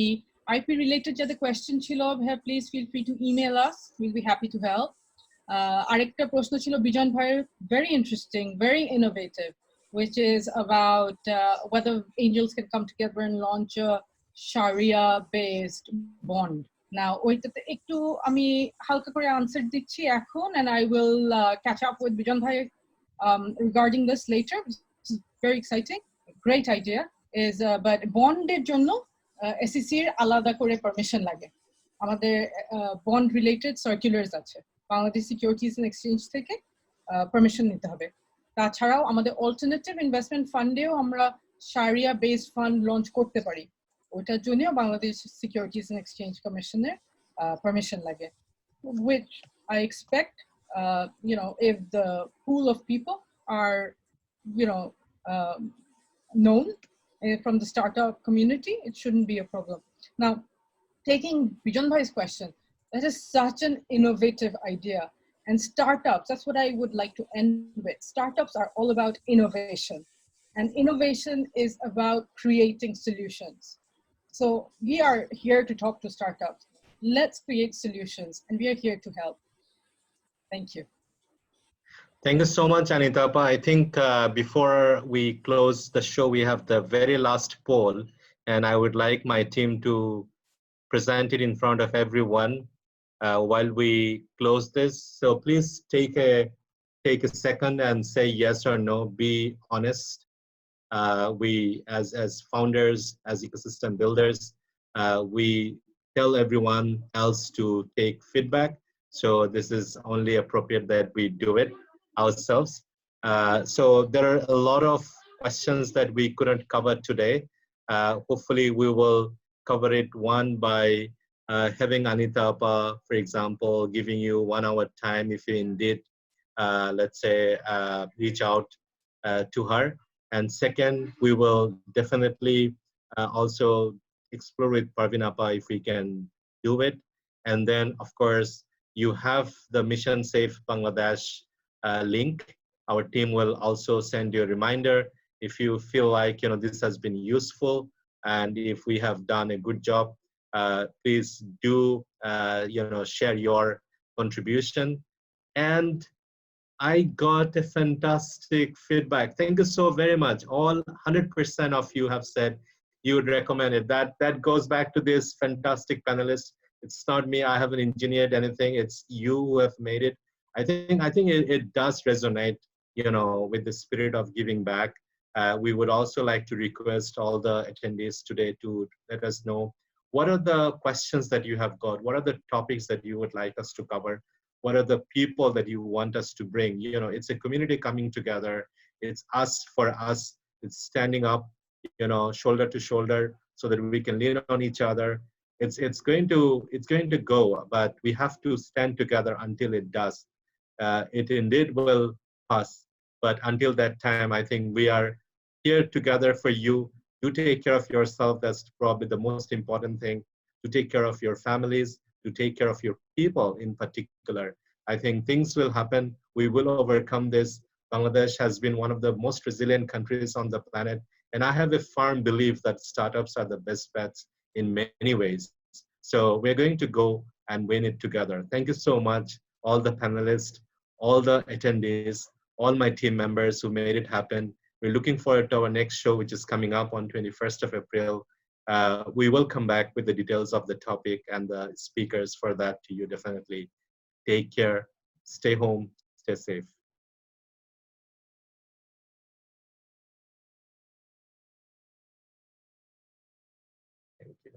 IP related to the question chilo, please feel free to email us. We'll be happy to help. Arekta proshno chilo Bijan bhaiyer, very interesting, very innovative, which is about whether angels can come together and launch a Sharia-based bond. Now, ওইটাতে একটু আমি হালকা করে answer দিচ্ছি এখন, and I will catch up with Bijan bhai regarding this later. This is very exciting, great idea. Is but bonded jonno SEC এর আলাদা করে permission লাগে. আমাদের bond related circulars আছে, বাংলাদেশ সিকিউরিটিজ এন্ড এক্সচেঞ্জ থেকে পারমিশন নিতে হবে। তাছাড়াও আমাদের অল্টারনেটিভ ইনভেস্টমেন্ট ফান্ডেও আমরা শারিয়া বেসড ফান্ড লঞ্চ করতে পারি, ওটার জন্য বাংলাদেশ সিকিউরিটিজ এন্ড এক্সচেঞ্জ কমিশনের পারমিশন লাগে, which I expect if the pool of people are known from the startup community, it shouldn't be a problem. Now, taking Bijan Bhai's question, that is such an innovative idea. And startups, that's what I would like to end with. Startups are all about innovation. And innovation is about creating solutions. So we are here to talk to startups. Let's create solutions, and we are here to help. Thank you. Thank you so much, Anita Appa. I think before we close the show, we have the very last poll, and I would like my team to present it in front of everyone while we close this. So please take a second and say yes or no. Be honest. We, as founders, as ecosystem builders, we tell everyone else to take feedback. So this is only appropriate that we do it ourselves. So there are a lot of questions that we couldn't cover today. Hopefully we will cover it one by having Anita Appa, for example, giving you 1 hour time if you indeed, let's say, reach out to her. And second, we will definitely also explore with Parveen Appa if we can do it. And then, of course, you have the Mission Safe Bangladesh link. Our team will also send you a reminder if you feel like this has been useful, and if we have done a good job. Please do share your contribution. And I got a fantastic feedback. Thank you so very much. All 100% of you have said you would recommend it. That goes back to this fantastic panelists. It's not me. I haven't engineered anything. It's you who have made it. I think it does resonate, with the spirit of giving back. We would also like to request all the attendees today to let us know what are the questions that you have got, what are the topics that you would like us to cover, what are the people that you want us to bring. It's a community coming together. It's us for us. It's standing up, shoulder to shoulder so that we can lean on each other. It's going to go, but we have to stand together until it does. It indeed will pass, but until that time, I think we are here together for you. You take care of yourself. That's probably the most important thing. To take care of your families, to take care of your people in particular. I think things will happen. We will overcome this. Bangladesh has been one of the most resilient countries on the planet. And I have a firm belief that startups are the best bets in many ways. So we're going to go and win it together. Thank you so much, all the panelists, all the attendees, all my team members who made it happen. We're looking forward to our next show, which is coming up on 21st of April. We will come back with the details of the topic and the speakers for that to you definitely. Take care, stay home, stay safe. Thank you.